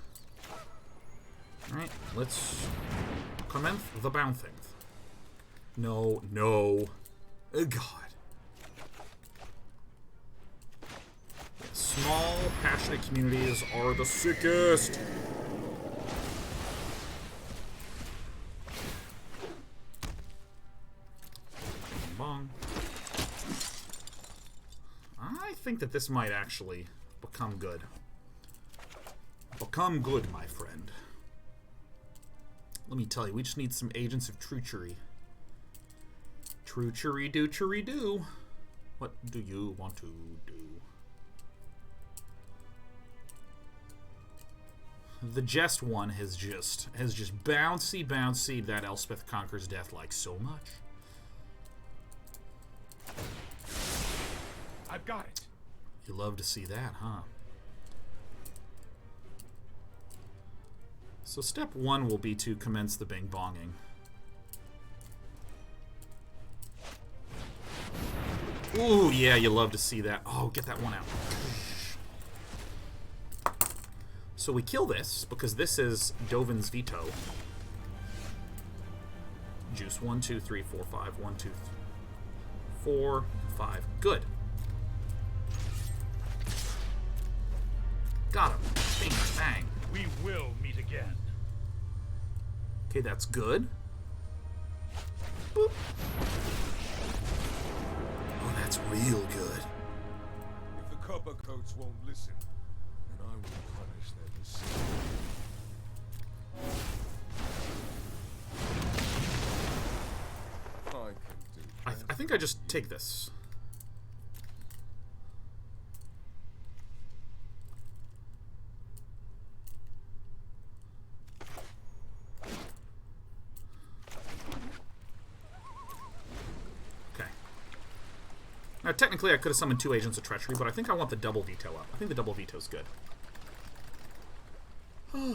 Alright, let's commence the bouncing. No, no. Oh, God. Small, passionate communities are the sickest. Bong. I think that this might actually become good. Become good, my friend. Let me tell you, we just need some Agents of Treachery. Treachery-do-chery-do. What do you want to do? The Jest one has just bouncy that Elspeth Conquers Death like so much. I've got it. You love to see that, huh? So step one will be to commence the bing-bonging. Ooh, yeah, you love to see that. Oh, get that one out. So we kill this, because this is Dovin's Veto. Juice 1, 2, 3, 4, 5. 1, 2, 4, 5. Good. Got him. Bing, bang. We will meet again. Okay, that's good. Boop. Oh, that's real good. If the Coppercoats won't listen, then I will punish their mistake. I think I just take this. Now, technically, I could have summoned 2 Agents of Treachery, but I think I want the double veto up. I think the double veto is good. Okay.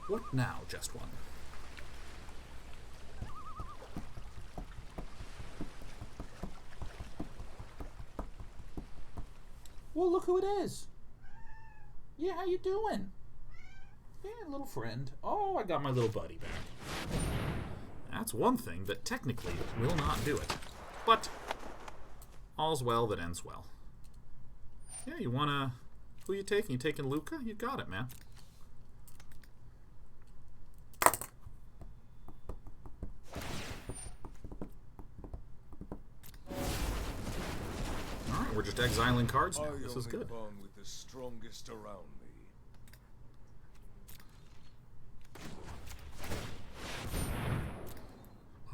What now, Just One? Well, look who it is. Yeah, how you doing? Yeah, little friend. Oh, I got my little buddy back. That's one thing that technically will not do it. But all's well that ends well. Yeah, you wanna... Who you taking? You taking Lukka? You got it, man. Alright, we're just exiling cards now. This is good. With the strongest around me.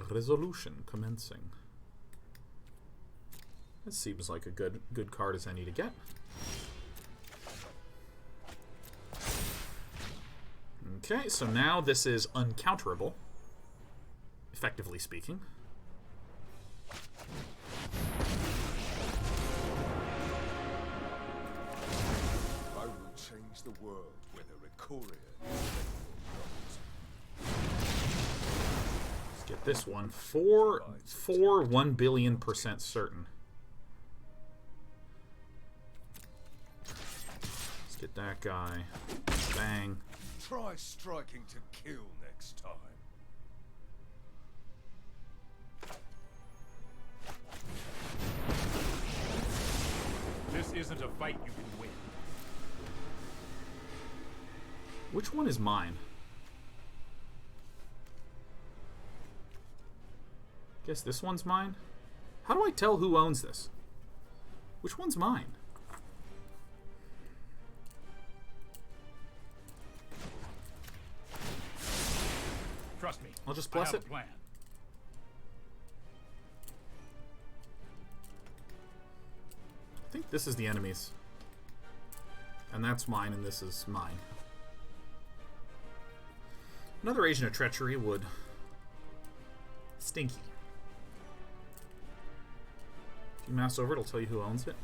Resolution commencing. This seems like a good card as any to get. Okay, so now this is uncounterable, effectively speaking. I will change the world, whether Ikoria is Let's get this one. 1,000,000,000% certain. Let's get that guy. Bang. Try striking to kill next time. This isn't a fight you can win. Which one is mine? Guess this one's mine? How do I tell who owns this? Which one's mine? Trust me. I'll just bless I have it. a plan. I think this is the enemy's. And that's mine, and this is mine. Another Agent of Treachery would... Stinky. If you mouse over, it'll tell you who owns it.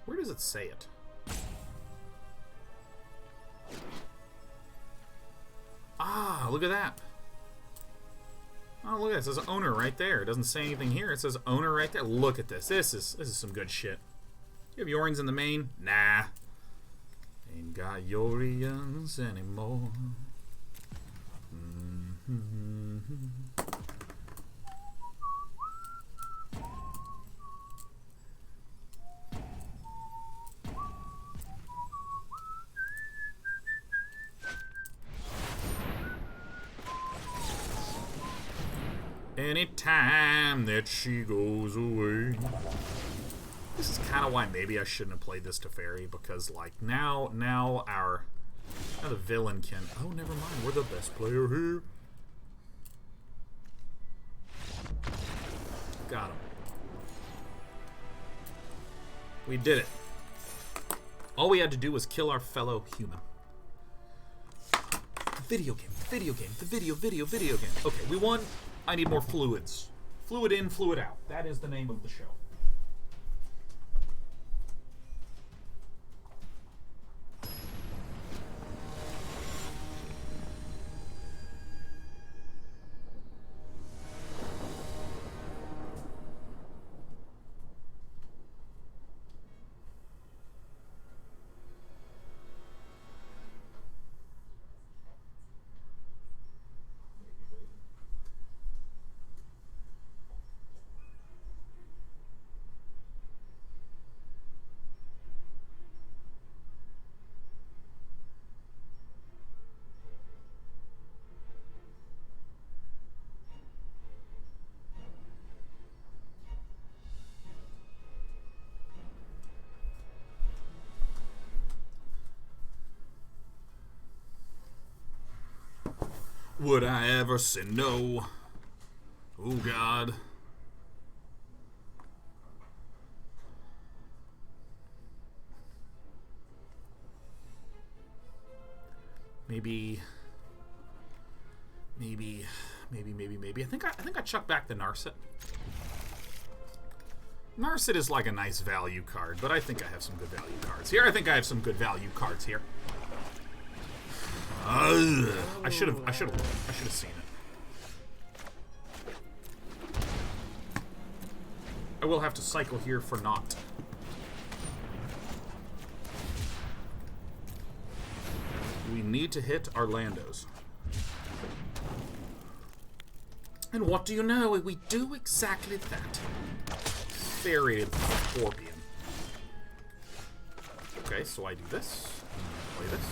Where does it say it? Ah, look at that. Oh, look at this. It says owner right there. It doesn't say anything here. It says owner right there. Look at this. This is some good shit. You have Yorions in the main? Nah. Ain't got Yorions anymore. Anytime that she goes away. This is kind of why maybe I shouldn't have played this Teferi, because like now the villain can. Oh, never mind. We're the best player here. Got him. We did it. All we had to do was kill our fellow human. Video game. The video game. Okay, we won. I need more fluids. Fluid in, fluid out. That is the name of the show. Would I ever say no? Oh, God. Maybe. I think I chuck back the Narset. Narset is like a nice value card, but I think I have some good value cards here. I should have seen it. will have to cycle here for naught. We need to hit our Landos. And what do you know? We do exactly that. Serrated Scorpion. Okay, so I do this. Play this.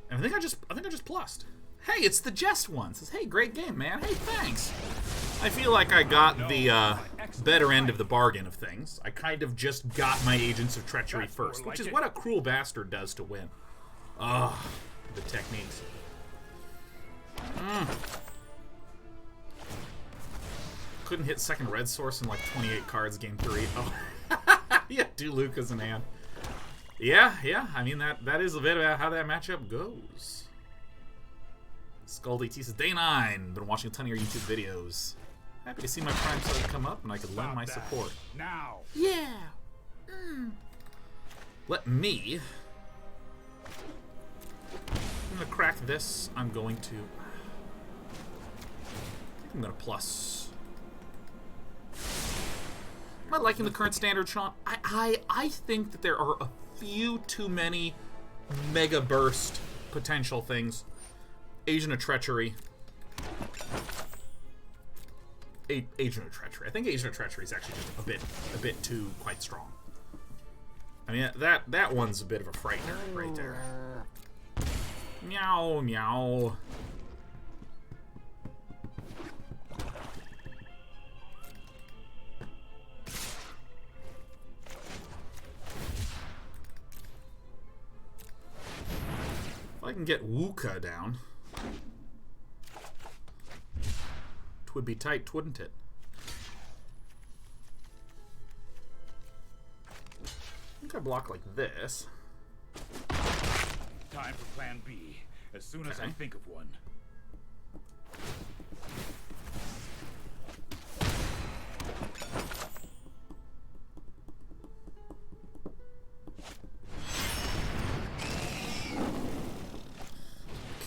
And I think I just plussed. Hey, it's the Jest one. Says, hey, great game, man. Hey, thanks. I feel like I got the better end of the bargain of things. I kind of just got my Agents of Treachery first, which is what a cruel bastard does to win. Ugh, the techniques. Couldn't hit second red source in like 28 cards game 3. Oh, yeah, 2 Lukkas in hand. Yeah. I mean that is a bit about how that matchup goes. Skuldy T says, Day 9. Been watching a ton of your YouTube videos. Happy to see my Prime sub come up and I could lend my support. Now. Yeah. Let me. I'm gonna crack this. I'm gonna plus. Am I liking the current standard, Sean? I think that there are a few too many mega burst potential things. Agent of Treachery. Agent of Treachery. I think Agent of Treachery is actually just a bit too quite strong. I mean that one's a bit of a frightener right there. Meow meow. If I can get Lukka down, twould be tight, wouldn't it? I think I block like this. Time for plan B, as soon as I think of one.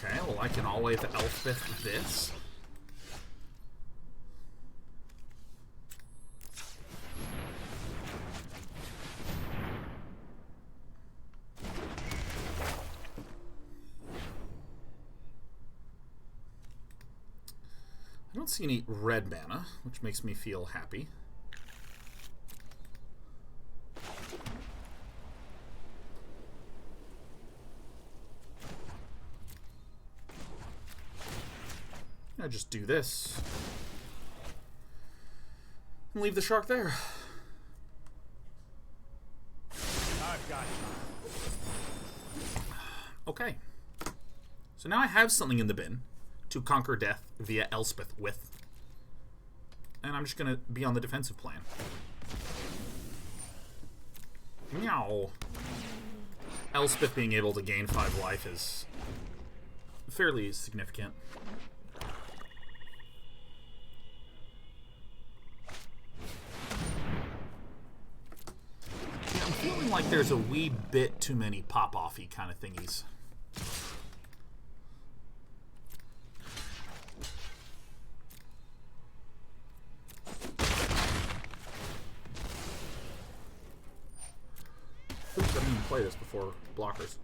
Okay, well I can always Elspeth this. I don't see any red mana, which makes me feel happy. I just do this and leave the shark there. I've got you. Okay. So now I have something in the bin to conquer death via Elspeth with. And I'm just going to be on the defensive plan. Meow. Elspeth being able to gain 5 life is fairly significant. Yeah, I'm feeling like there's a wee bit too many pop-offy kind of thingies. Oops, I didn't even play this before blockers.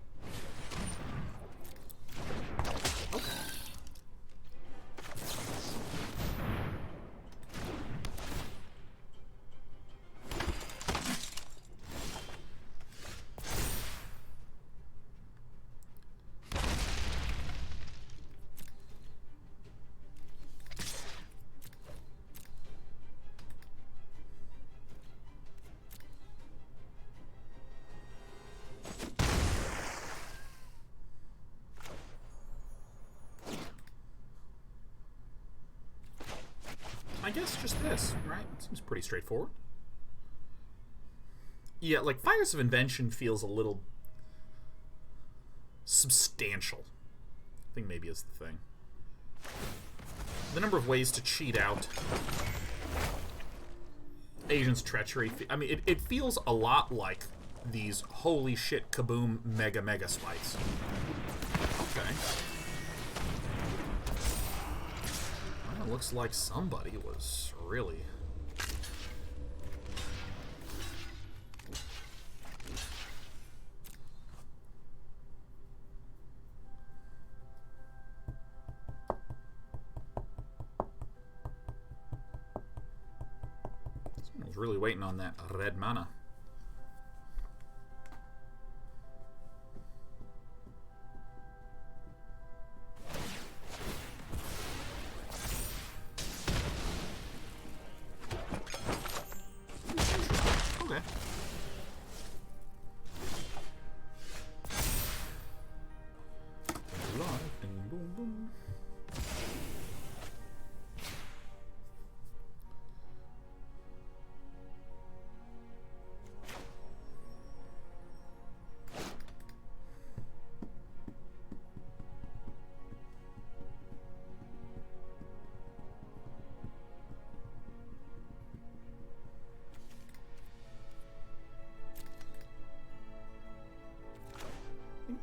Okay. I guess just this, right? Seems pretty straightforward. Yeah, like Fires of Invention feels a little substantial. I think maybe is the thing. The number of ways to cheat out Agent's Treachery. I mean, it feels a lot like these holy shit kaboom mega spikes. Okay. It looks like somebody was really... Someone was really waiting on that red mana.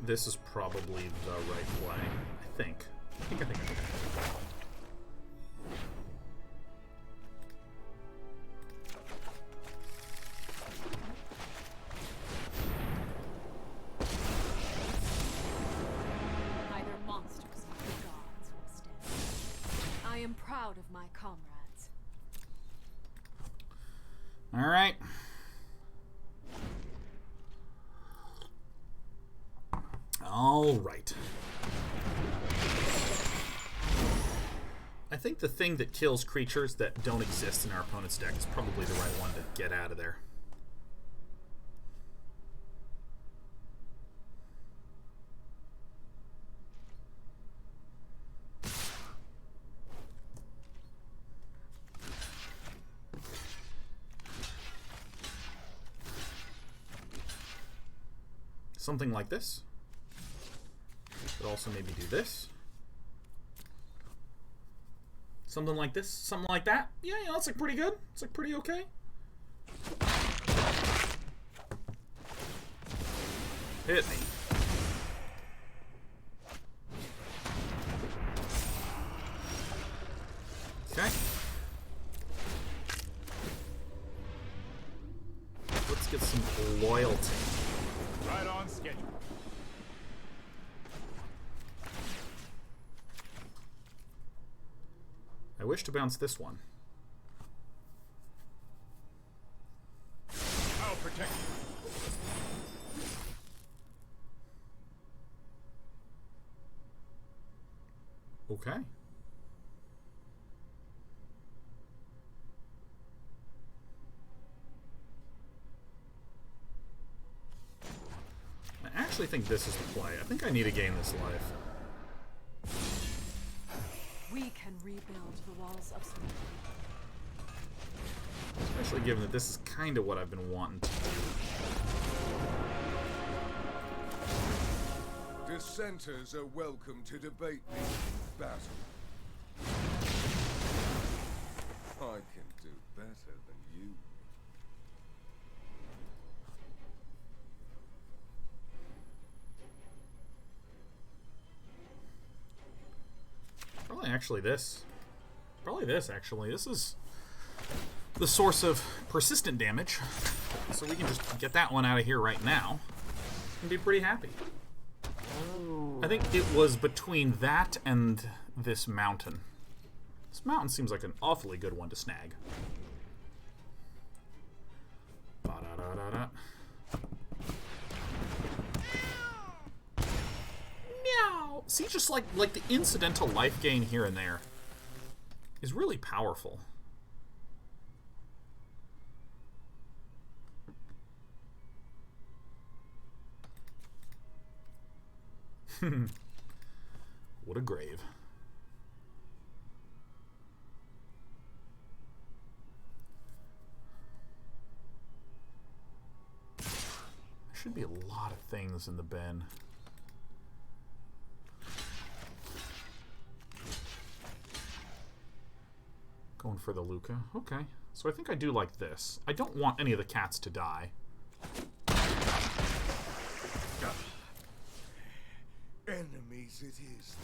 This is probably the right play. I think. I think. Neither monsters nor gods will stand. I am proud of my comrades. All right. All right. I think the thing that kills creatures that don't exist in our opponent's deck is probably the right one to get out of there. Something like this. Could also maybe do this. Something like this. Something like that. Yeah, that's like pretty good. It's like pretty okay. Hit me. Okay. Let's get some loyalty. Right on schedule. I wish to bounce this one. I'll protect you. Okay. I actually think this is the play. I think I need to gain this life. We can rebuild the walls of sleep. Especially given that this is kind of what I've been wanting to do. Dissenters are welcome to debate me in battle. I can do better than you. Probably actually this. Probably this, actually. This is the source of persistent damage. So we can just get that one out of here right now and be pretty happy. I think it was between that and this mountain. This mountain seems like an awfully good one to snag. Ba-da-da-da-da. Meow! See, just like the incidental life gain here and there is really powerful. What a grave. There should be a lot of things in the bin. Going for the Lukka. Okay. So I think I do like this. I don't want any of the cats to die. Enemies it is.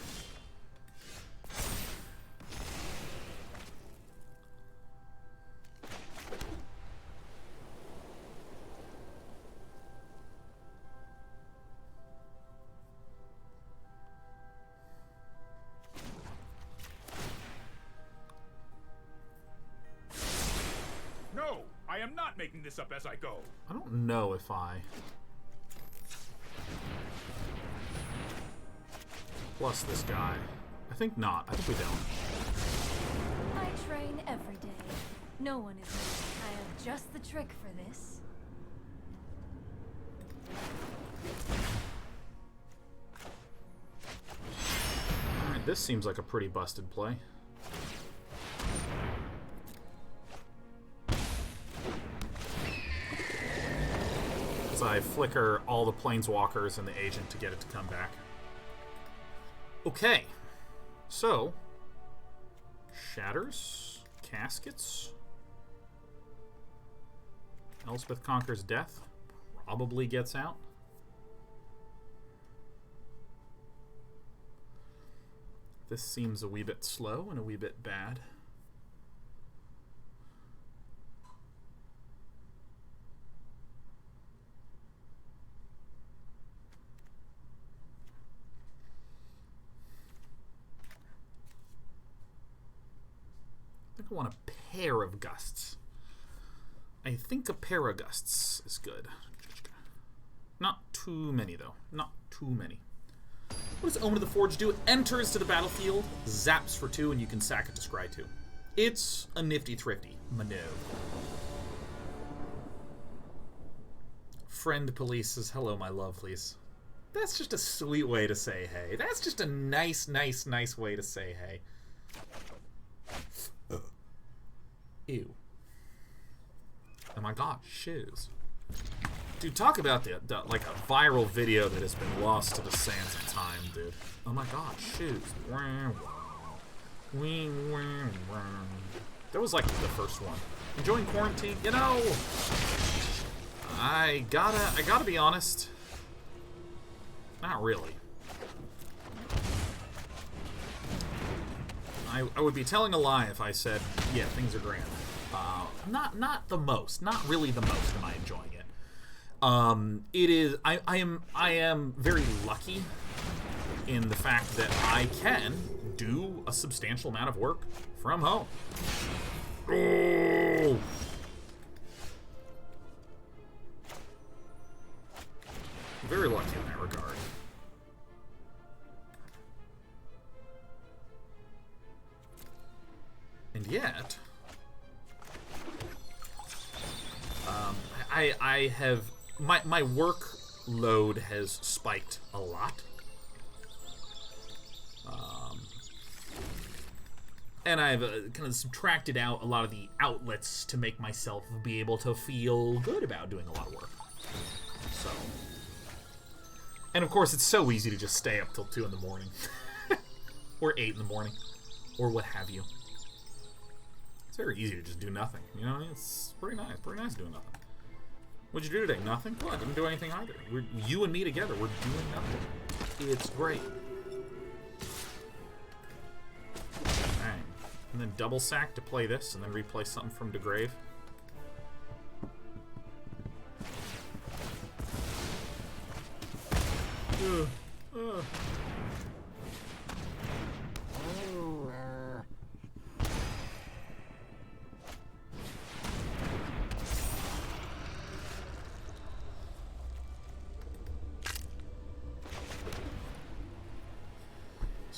I'm not making this up as I go. I don't know if I... Plus this guy. I think not. I think we don't. I train every day. No one is me. I have just the trick for this. Alright, this seems like a pretty busted play. As I flicker all the planeswalkers and the agent to get it to come back. Okay. So, shatters, caskets. Elspeth conquers death. Probably gets out. This seems a wee bit slow and a wee bit bad. I think I want a pair of gusts. I think a pair of gusts is good. Not too many, though. Not too many. What does Omen of the Forge do? It enters to the battlefield, zaps for 2, and you can sack it to scry 2. It's a nifty thrifty maneuver. Friend Police says, hello, my lovelies. That's just a sweet way to say hey. That's just a nice, nice, nice way to say hey. Ew. Oh my god, shoes. Dude, talk about the like a viral video that has been lost to the sands of time, dude. Oh my god, shoes. That was like the first one. Enjoying quarantine? You know, I gotta be honest. Not really. I would be telling a lie if I said, yeah, things are grand. Not the most. Not really the most am I enjoying it. It is. I am very lucky in the fact that I can do a substantial amount of work from home. Oh. Very lucky in that regard. And yet, I have my workload has spiked a lot, and I've kind of subtracted out a lot of the outlets to make myself be able to feel good about doing a lot of work. So, and of course, it's so easy to just stay up till 2 in the morning, or 8 in the morning, or what have you. It's very easy to just do nothing, you know? It's pretty nice doing nothing. What'd you do today? Nothing? Well, I didn't do anything either. You and me together, we're doing nothing. It's great. Alright. And then double sack to play this, and then replay something from DeGrave.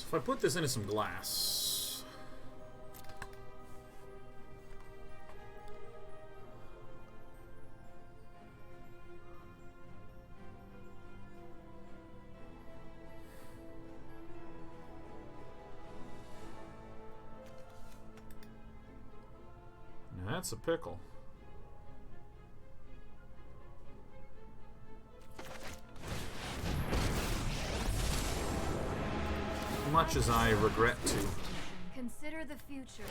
If I put this into some glass... Now that's a pickle. Much as I regret to Consider the future,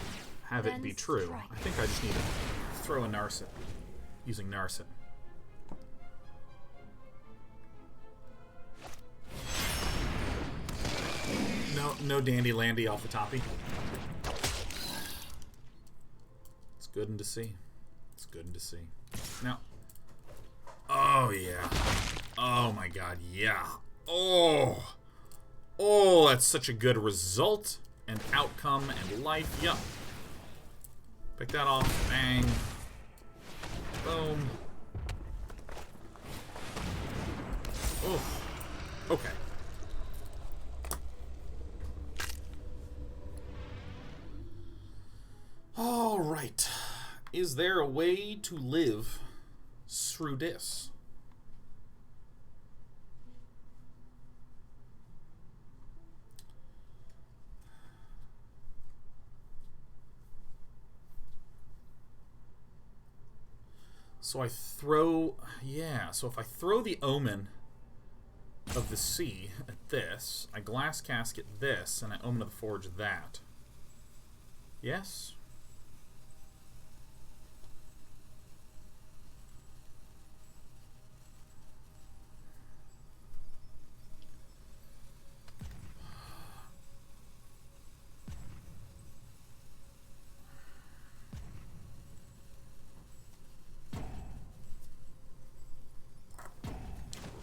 have it be true, strike. I think I just need to throw a Narset, using Narset. No dandy landy off the toppy. It's good to see. It's good to see. Now, oh yeah. Oh my god, yeah. Oh! Oh, that's such a good result and outcome and life. Yup. Pick that off. Bang. Boom. Oof. Okay. All right. Is there a way to live through this? So I throw, yeah, so if I throw the Omen of the Sea at this, I Glass Casket this, and I Omen of the Forge that. Yes?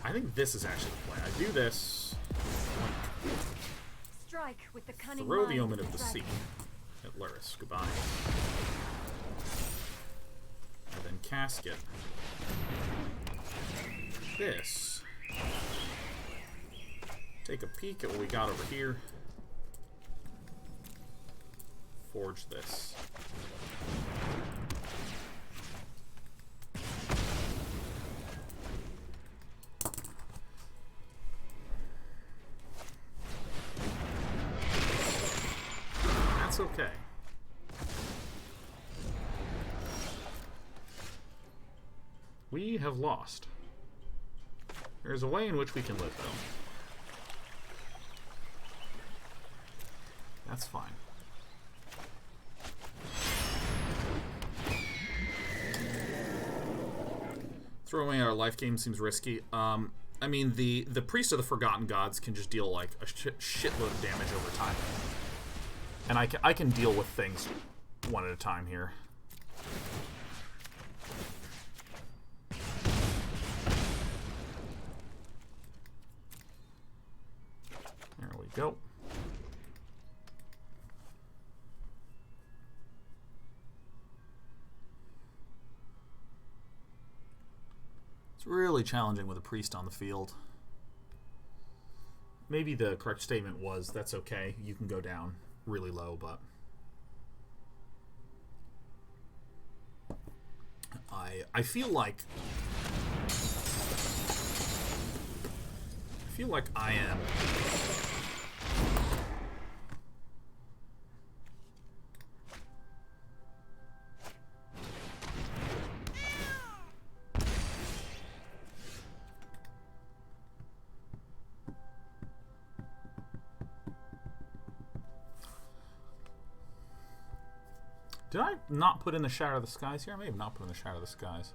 I think this is actually the play. I do this. Strike with the cunning Throw the mind Omen of the dragon. Sea at Luris. Goodbye. And then Casket. This. Take a peek at what we got over here. Forge this. That's okay. We have lost. There's a way in which we can live, though. That's fine. Throwing our life game seems risky. I mean, the Priest of the Forgotten Gods can just deal like a shitload of damage over time. And I can deal with things one at a time here. There we go. It's really challenging with a priest on the field. Maybe the correct statement was, that's okay, you can go down really low, but I feel like I am Did I not put in the Shadow of the Skies here? I may have not put in the Shadow of the Skies.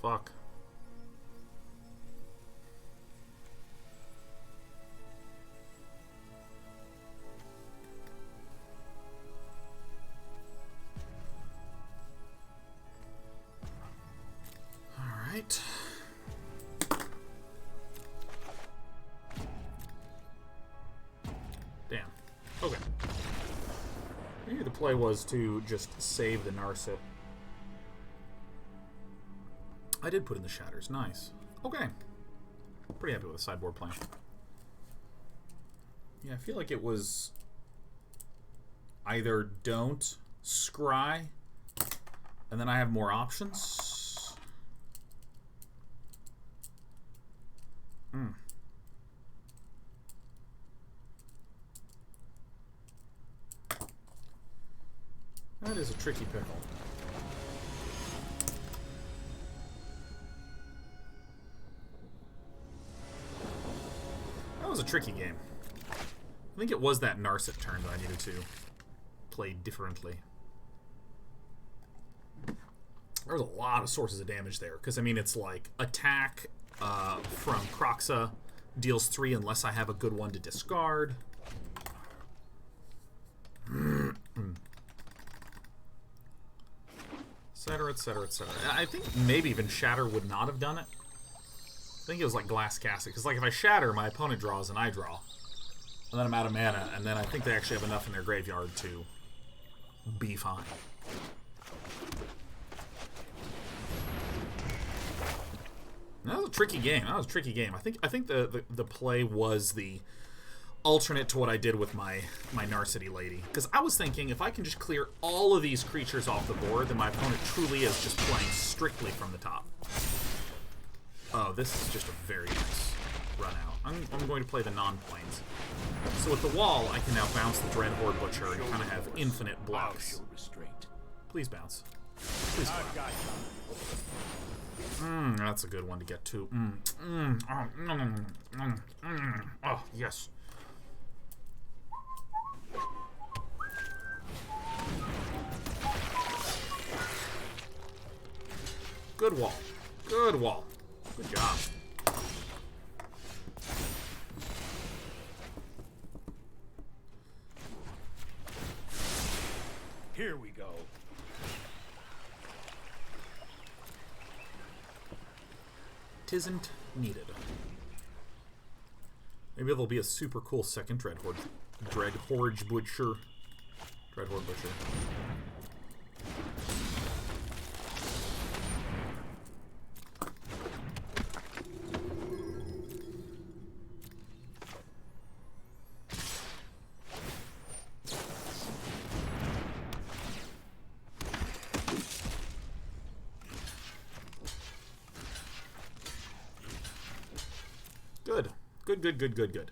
Fuck. All right. Damn. Okay. Maybe the play was to just save the Narset. I did put in the Shatters. Nice. Okay. Pretty happy with the sideboard plan. Yeah, I feel like it was either don't scry, and then I have more options. That is a tricky pickle. That was a tricky game. I think it was that Narset turn that I needed to play differently. There's a lot of sources of damage there. Because, I mean, it's like attack from Kroxa deals 3 unless I have a good one to discard. Etc., etc., etc. I think maybe even Shatter would not have done it. I think it was like Glass Casket. Because, like, if I Shatter, my opponent draws and I draw. And then I'm out of mana. And then I think they actually have enough in their graveyard to be fine. That was a tricky game. That was a tricky game. I think the play was the alternate to what I did with my Narset lady. Because I was thinking, if I can just clear all of these creatures off the board, then my opponent truly is just playing strictly from the top. Oh, this is just a very nice run out. I'm going to play the non-planes. So with the wall, I can now bounce the Dreadhorde Butcher and kind of have infinite blocks. Please bounce. Please bounce. That's a good one to get to. Oh, yes. Good wall. Good wall. Good job. Here we go. Tisn't needed. Maybe there'll be a super cool second Dreadhorde. Dreadhorde Butcher. Dreadhorde Butcher. Good.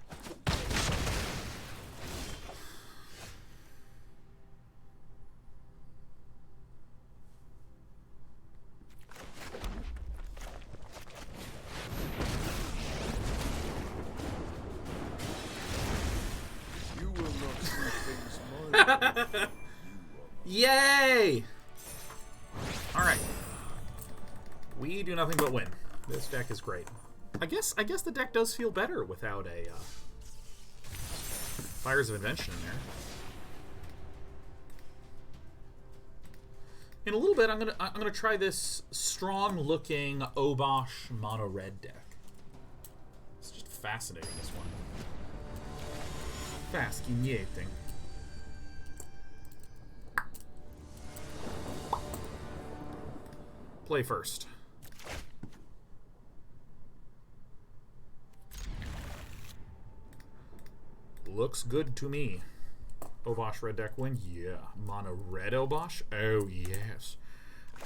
You will not see things my way. Yay! Alright. We do nothing but win. This deck is great. I guess the deck does feel better without a Fires of Invention in there. In a little bit, I'm gonna try this strong-looking Obosh mono red deck. It's just fascinating, this one. Fascinating. Play first. Looks good to me. Obosh red deck win? Yeah. Mono red Obosh? Oh yes.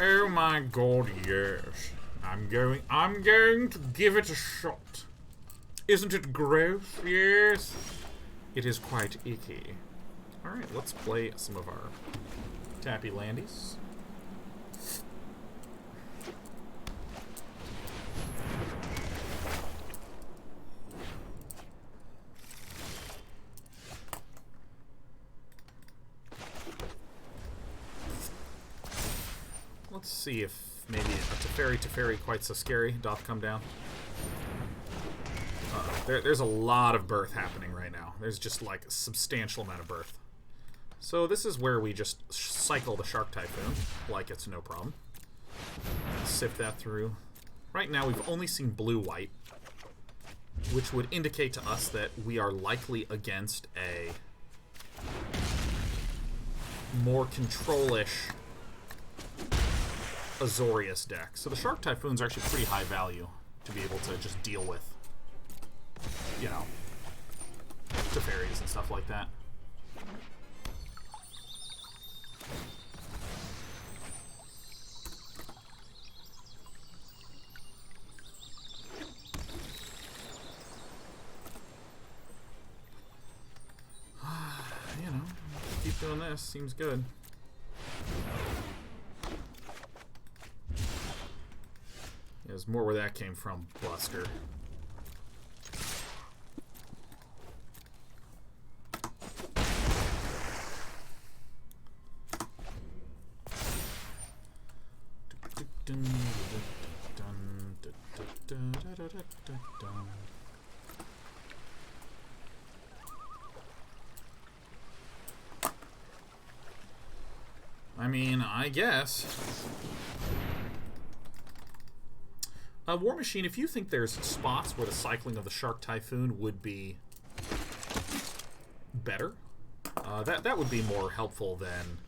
Oh my god, yes. I'm going to give it a shot. Isn't it gross? Yes. It is quite icky. Alright, let's play some of our tappy landies. Let's see if maybe a Teferi quite so scary doth come down. There's a lot of birth happening right now. There's just like a substantial amount of birth. So this is where we just cycle the Shark Typhoon like it's no problem. Sift that through. Right now we've only seen blue-white, which would indicate to us that we are likely against a more control-ish Azorius deck. So the Shark Typhoon's actually pretty high value to be able to just deal with, you know, Teferis and stuff like that. You know, keep doing this. Seems good. There's more where that came from, Buster. I mean, I guess. War Machine, if you think there's spots where the cycling of the Shark Typhoon would be better, that would be more helpful than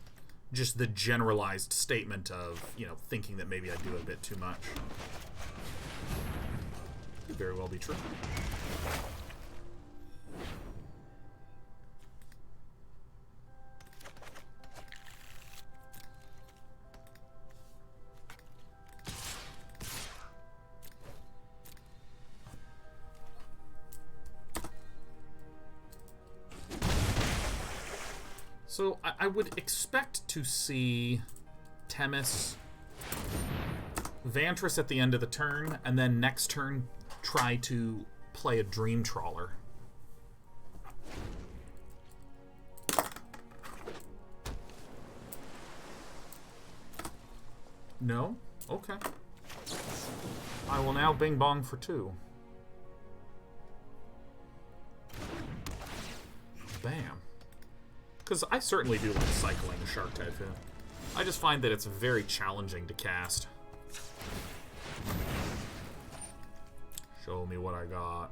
just the generalized statement of, you know, thinking that maybe I do a bit too much. Could very well be true. So I would expect to see Temis, Vantress at the end of the turn, and then next turn try to play a Dream Trawler. No? Okay. I will now bing bong for 2. Bam. Because I certainly do like cycling the Shark Typhoon. I just find that it's very challenging to cast. Show me what I got.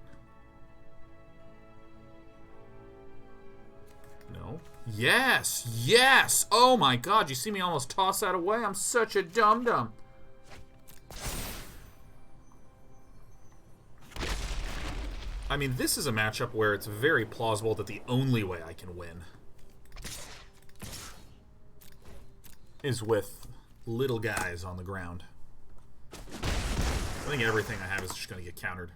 No. Yes! Yes! Oh my god, you see me almost toss that away? I'm such a dum-dum. I mean, this is a matchup where it's very plausible that the only way I can win is with little guys on the ground. I think everything I have is just going to get countered.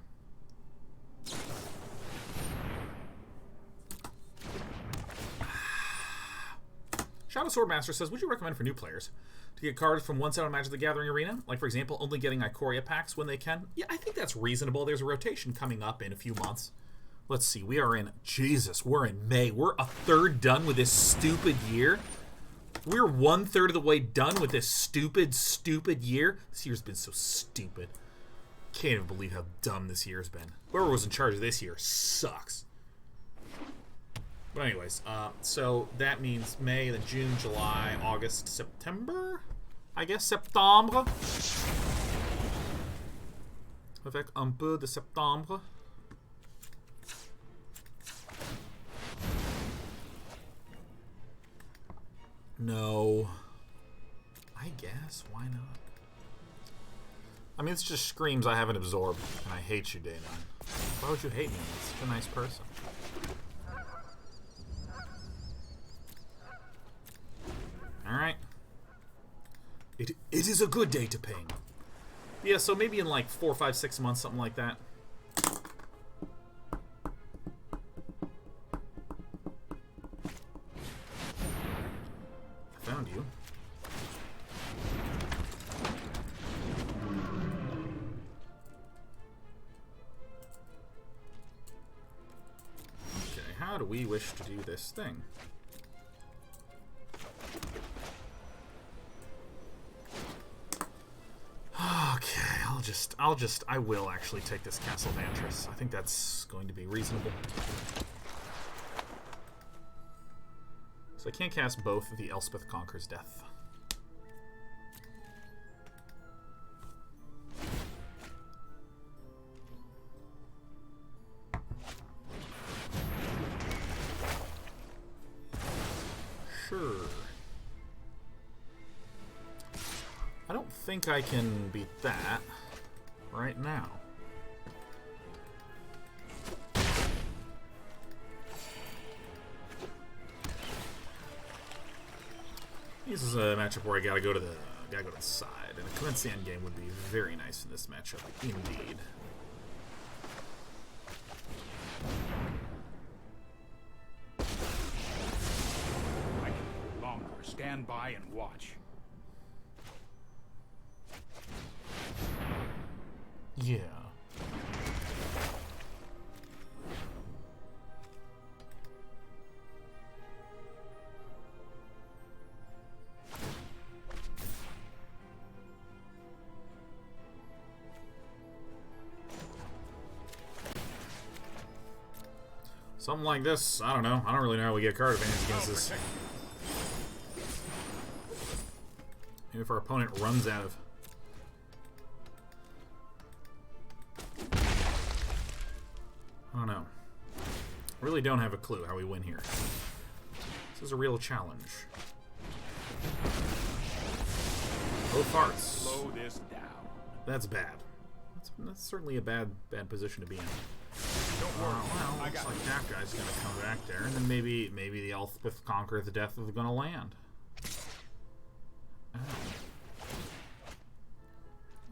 Shadow Swordmaster says, would you recommend for new players to get cards from one set of Magic the Gathering Arena? Like, for example, only getting Ikoria packs when they can? Yeah, I think that's reasonable. There's a rotation coming up in a few months. Let's see. We are in... Jesus, we're in May. We're a third done with this stupid year. We're 1/3 of the way done with this stupid, stupid year. This year's been so stupid. Can't even believe how dumb this year's been. Whoever was in charge of this year sucks. But anyways, so that means May, then June, July, August, September? I guess septembre. Avec un peu de septembre. No. I guess. Why not? I mean, this just screams I haven't absorbed, and I hate you, Day 9. Why would you hate me? I'm such a nice person. Alright. It is a good day to ping. Yeah, so maybe in like 4, 5, 6 months, something like that. I found you. Okay, how do we wish to do this thing? Okay, I will actually take this Castle Vantress. I think that's going to be reasonable. So I can't cast both. The Elspeth Conquers Death. Sure. I don't think I can beat that right now. This is a matchup where I gotta go to the side, and a commence the endgame would be very nice in this matchup, indeed. I can no longer stand by and watch. Yeah. Something like this, I don't know. I don't really know how we get card advantage against this. Maybe if our opponent runs out of... I don't know. Really don't have a clue how we win here. This is a real challenge. Oh, farts. Slow this down. That's bad. That's certainly a bad position to be in. Don't worry. Well, looks like that guy's gonna come back there, and then maybe the Elspeth conquer the death of gonna land. Oh.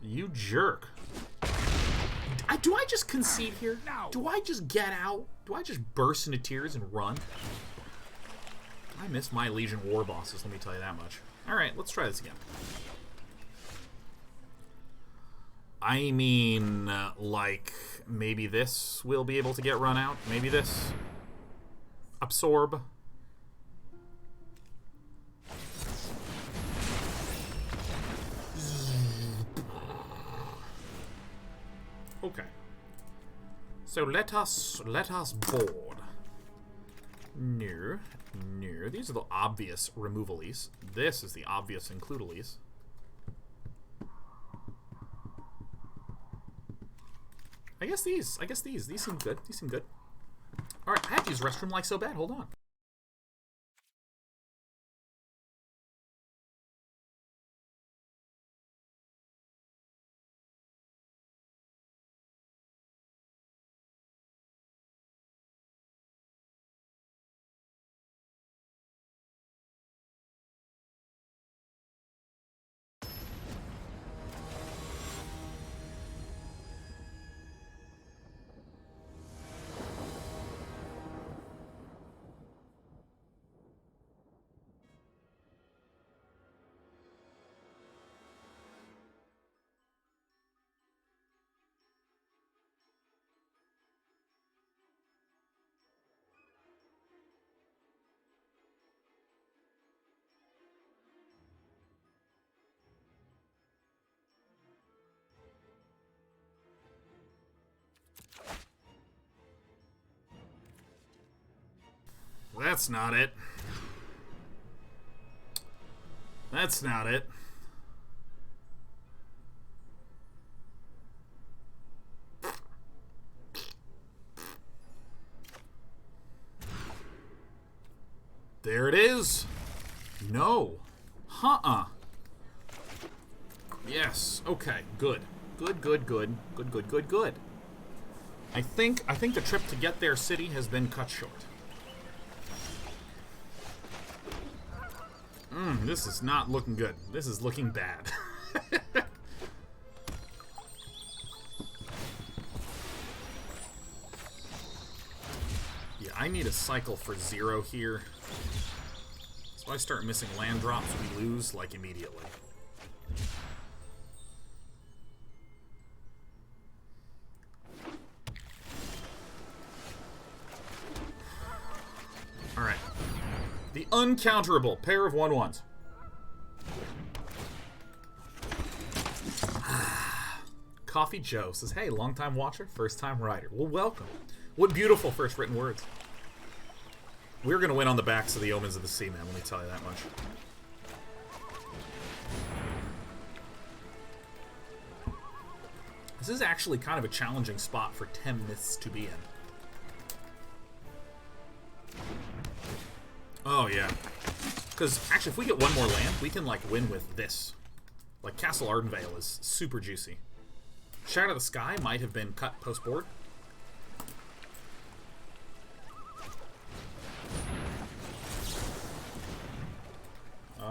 You jerk. Do I just concede here? No. Do I just get out? Do I just burst into tears and run? I miss my Legion War bosses, let me tell you that much. Alright, let's try this again. I mean, like, maybe this will be able to get run out. Maybe this. Absorb. Okay. So let us board. No. These are the obvious removalies. This is the obvious includalies. I guess these seem good. These seem good. Alright, I have to use restroom like so bad. Hold on. That's not it. That's not it. There it is. No. Huh-uh. Yes. Okay. Good. Good. I think the trip to get their city has been cut short. This is not looking good. This is looking bad. Yeah, I need a cycle for 0 here. So I start missing land drops, we lose, like, immediately. Alright. The uncounterable pair of 1/1s. Coffee Joe says, hey, long-time watcher, first-time writer. Well, welcome. What beautiful first written words. We're going to win on the backs of the Omens of the Sea, man, let me tell you that much. This is actually kind of a challenging spot for Temnis to be in. Oh, yeah. Because, actually, if we get one more land, we can, like, win with this. Like, Castle Ardenvale is super juicy. Shadow of the Sky might have been cut post-board.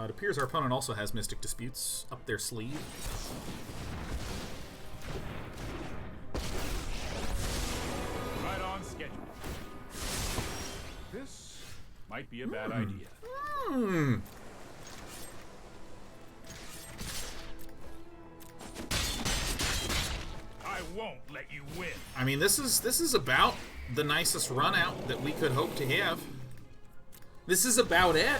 It appears our opponent also has Mystic Disputes up their sleeve. Right on schedule. This might be a bad idea. I won't let you win. I mean, this is about the nicest run out that we could hope to have. This is about it.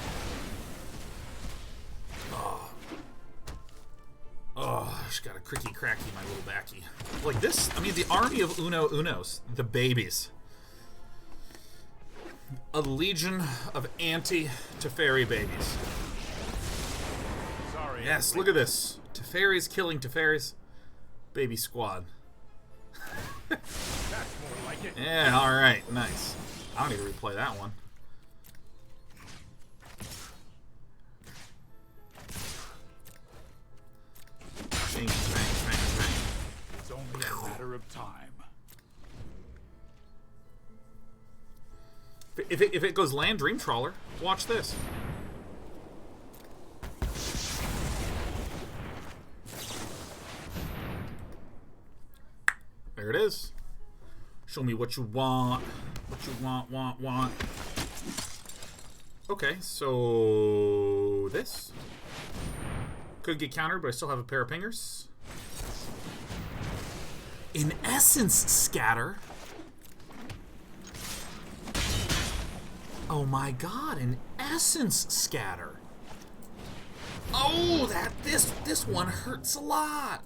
Oh, I just got a cricky cracky, my little backy. Like this, I mean, the army of Unos, the babies. A legion of anti-Teferi babies. Sorry. Yes, look at this. Teferi's killing Teferi's baby squad. That's more like it. Yeah, alright, nice. I don't need to replay that one. Bang, bang, bang, bang. It's only a matter of time. If it goes land Dream Trawler, watch this. There it is. Show me what you want. What you want. Okay, so this could get countered, but I still have a pair of pingers. In essence, scatter. Oh my god, an essence scatter. Oh, this one hurts a lot.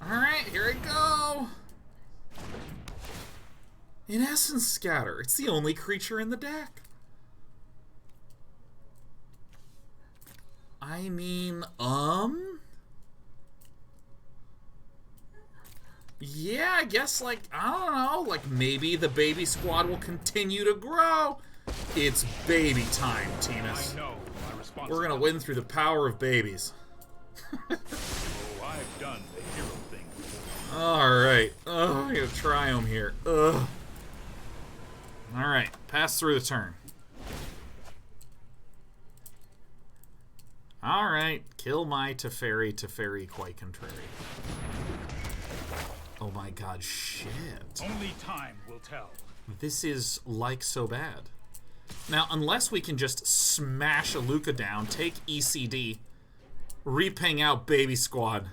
Alright, here I go. An essence scatter. It's the only creature in the deck. I mean, yeah, I guess, like, I don't know, like, maybe the baby squad will continue to grow. It's baby time, Tinas. I know my responsibility. We're gonna win through the power of babies. Oh, I've done the hero thing before. Alright. Oh, I'm gonna Triome here. Ugh. Alright, pass through the turn. Alright, kill my Teferi, quite contrary. Oh my god, shit. Only time will tell. This is, like, so bad. Now, unless we can just smash a Lukka down, take ECD, reping out Baby Squad,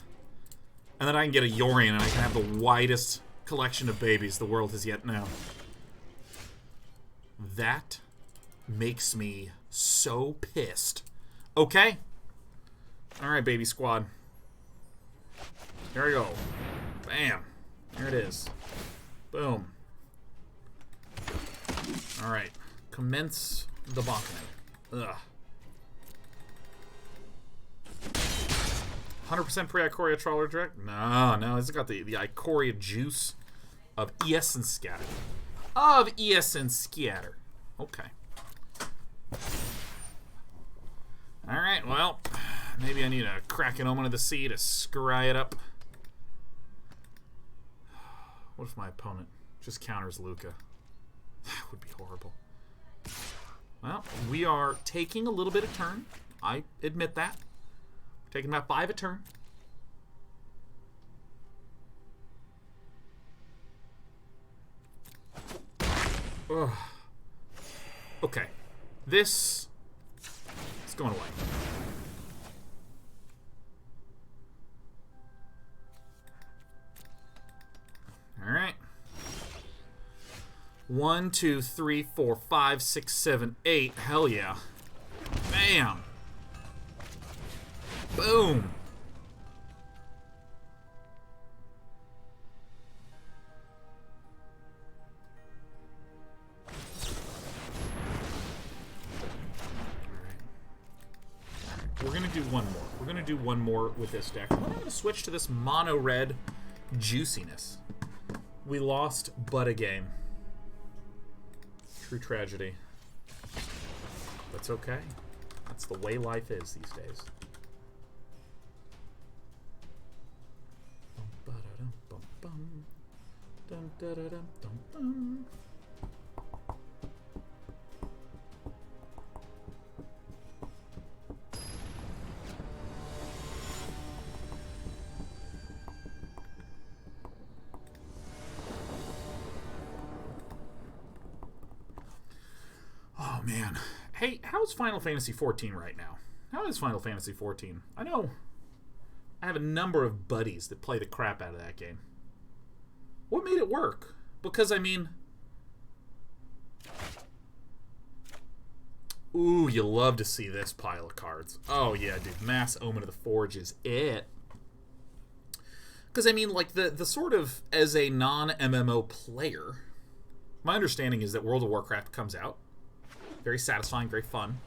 and then I can get a Yorion and I can have the widest collection of babies the world has yet known. That makes me so pissed. Okay. Alright, Baby Squad. Here we go. Bam. There it is. Boom. Alright. Commence the balcony. Ugh. 100% pre-Ikoria Trawler direct? No, it's got the Ikoria juice of ES and Scatter. Okay. Alright, well, maybe I need a Kraken Omen of the Sea to scry it up. What if my opponent just counters Lukka? That would be horrible. Well, we are taking a little bit of turn. I admit that. We're taking about 5 a turn. Ugh. Okay. This is going away. Alright. 1, 2, 3, 4, 5, 6, 7, 8. Hell yeah. Bam. Boom. We're going to do one more. We're going to do one more with this deck. I'm going to switch to this mono red juiciness. We lost but a game. True tragedy. That's okay. That's the way life is these days. Oh man. Hey, how's Final Fantasy XIV right now? How is Final Fantasy XIV? I know I have a number of buddies that play the crap out of that game. What made it work? Because, I mean... Ooh, you love to see this pile of cards. Oh yeah, dude. Mass Omen of the Forge is it. Because, I mean, like, the sort of, as a non-MMO player, my understanding is that World of Warcraft comes out. Very satisfying, very fun.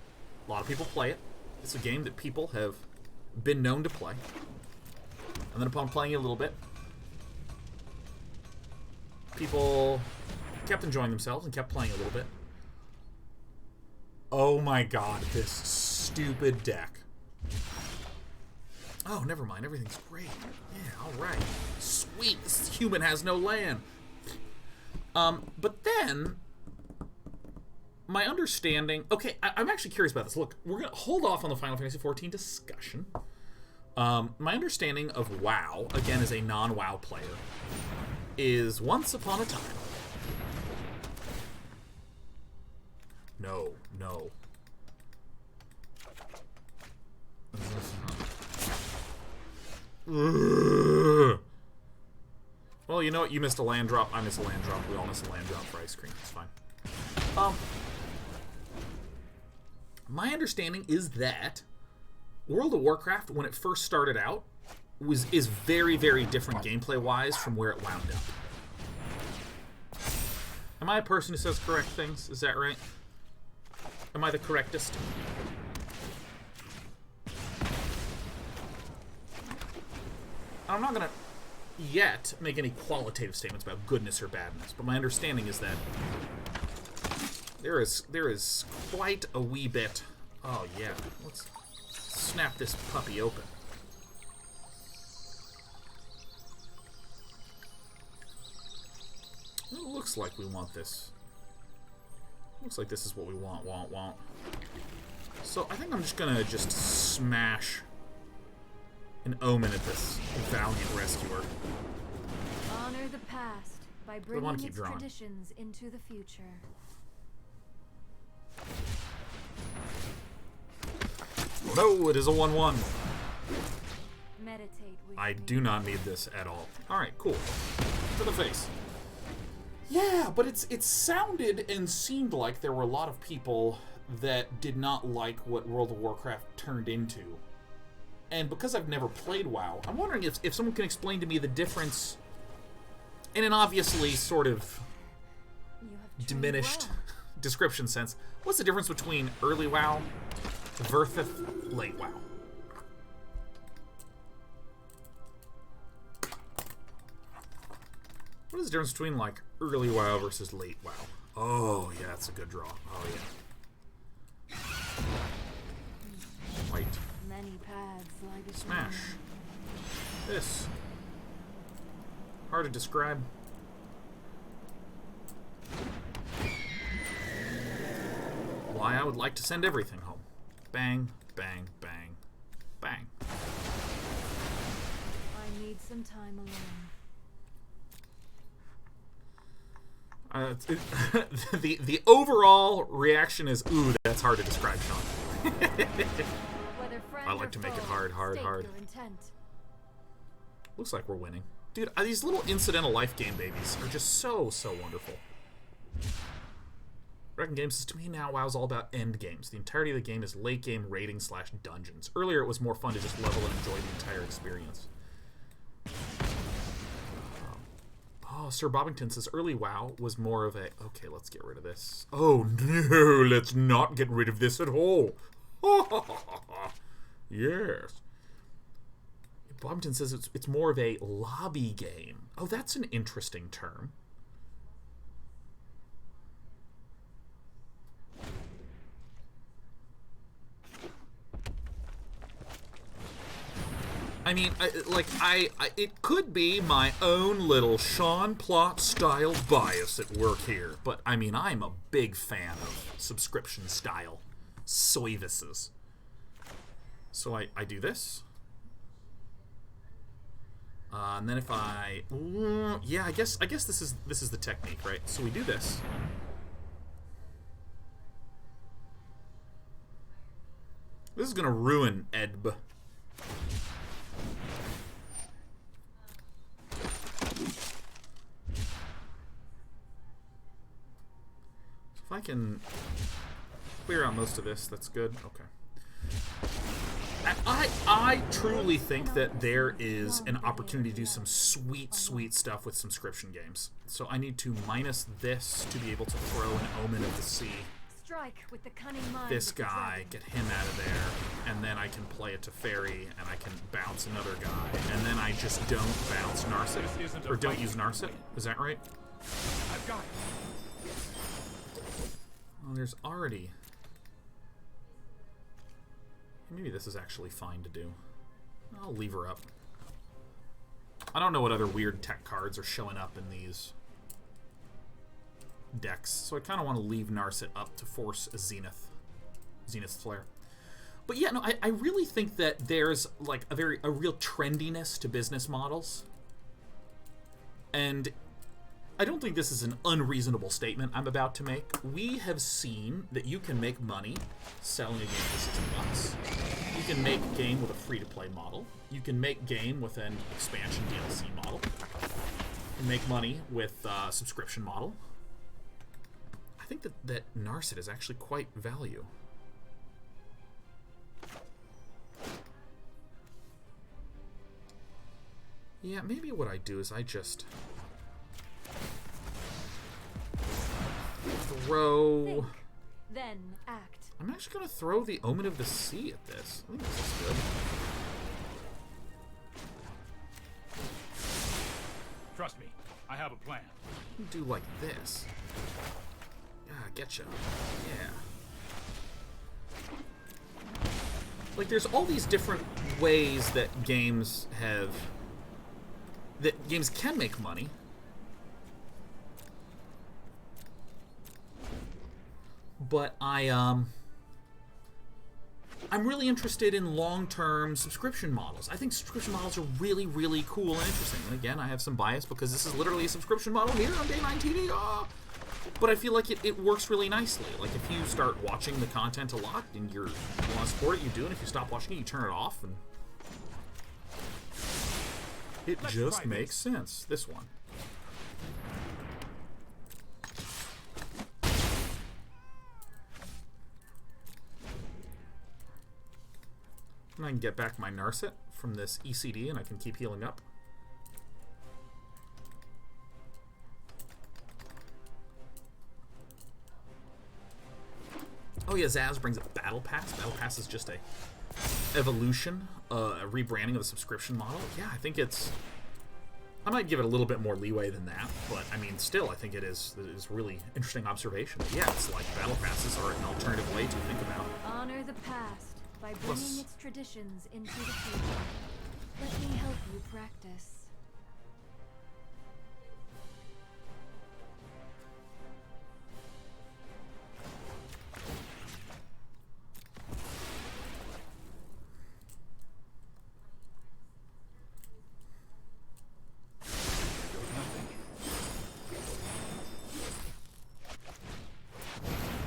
A lot of people play it. It's a game that people have been known to play. And then upon playing it a little bit, people kept enjoying themselves and kept playing a little bit. Oh my god, this stupid deck. Oh, never mind. Everything's great. Yeah, alright. Sweet. This human has no land. But then, my understanding... Okay, I'm actually curious about this. Look, we're going to hold off on the Final Fantasy XIV discussion. My understanding of WoW, again as a non-WoW player, is once upon a time... No. Well, you know what? You missed a land drop. I missed a land drop. We all missed a land drop for ice cream. It's fine. My understanding is that World of Warcraft, when it first started out, is very, very different gameplay-wise from where it wound up. Am I a person who says correct things? Is that right? Am I the correctest? I'm not gonna yet make any qualitative statements about goodness or badness, but my understanding is that there is quite a wee bit. Oh yeah, let's snap this puppy open. It looks like we want this. Looks like this is what we want. So I think I'm just gonna smash an Omen at this valiant rescuer. Honor the past by bringing its traditions into the future. No, it is a 1/1. Meditate with I me. do not need this at all. Alright, cool. To the face. Yeah, but it sounded and seemed like there were a lot of people that did not like what World of Warcraft turned into. And because I've never played WoW, I'm wondering if someone can explain to me the difference in an obviously sort of diminished description sense. What's the difference between early WoW versus late WoW? What is the difference between, like, early WoW versus late WoW? Oh, yeah, that's a good draw. Oh, yeah. White. Many paths lie between. Smash. This. Hard to describe. Why I would like to send everything home. Bang, bang, bang, bang. I need some time alone. The overall reaction is, ooh, that's hard to describe, Sean. I like to make it hard. Looks like we're winning. Dude, these little incidental life game babies are just so wonderful. Reckon Games says, to me now, WoW's all about end games. The entirety of the game is late game raiding / dungeons. Earlier it was more fun to just level and enjoy the entire experience. Oh, Sir Bobbington says early WoW was more of a... Okay, let's get rid of this. Oh, no, let's not get rid of this at all. Yes. Bobbington says it's more of a lobby game. Oh, that's an interesting term. I mean, it could be my own little Sean Plot style bias at work here, but I mean, I'm a big fan of subscription style services. So I do this, and then if I, yeah, I guess this is the technique, right? So we do this. This is gonna ruin Edb. If I can clear out most of this, that's good. Okay. I truly think that there is an opportunity to do some sweet, sweet stuff with subscription games. So I need to minus this to be able to throw an Omen of the Sea. Strike with the cunning mind This of the guy, dragon. get him out of there, and then I can play a Teferi, and I can bounce another guy, and then I just don't bounce Narset, or don't use Narset. Is that right? I've got it. Well, there's already... Maybe this is actually fine to do. I'll leave her up. I don't know what other weird tech cards are showing up in these decks, so I kind of want to leave Narset up to force a Zenith's Flare. But yeah, no, I really think that there's like a real trendiness to business models, and I don't think this is an unreasonable statement I'm about to make. We have seen that you can make money selling a game for $60. You can make game with a free-to-play model. You can make game with an expansion DLC model. You can make money with a subscription model. I think that Narset is actually quite value. Yeah, maybe what I do is I just throw... Think, then act. I'm actually going to throw the Omen of the Sea at this. I think this is good. Trust me, I have a plan. Do like this. Yeah, getcha. Yeah. Like, there's all these different ways that games have... that games can make money. But I'm really interested in long-term subscription models. I think subscription models are really, really cool and interesting. And again, I have some bias because this is literally a subscription model here on Day 9 TV. Oh! But I feel like it works really nicely. Like, if you start watching the content a lot and you want to support it, you do. And if you stop watching it, you turn it off. And it just makes sense. This one. And I can get back my Narset from this ECD, and I can keep healing up. Oh yeah, Zaz brings up Battle Pass. Battle Pass is just a evolution, a rebranding of the subscription model. Yeah, I think it's... I might give it a little bit more leeway than that, but I mean, still, I think it is really interesting observation. Yeah, it's like Battle Passes are an alternative way to think about. Honor the past by bringing its traditions into the future. Let me help you practice.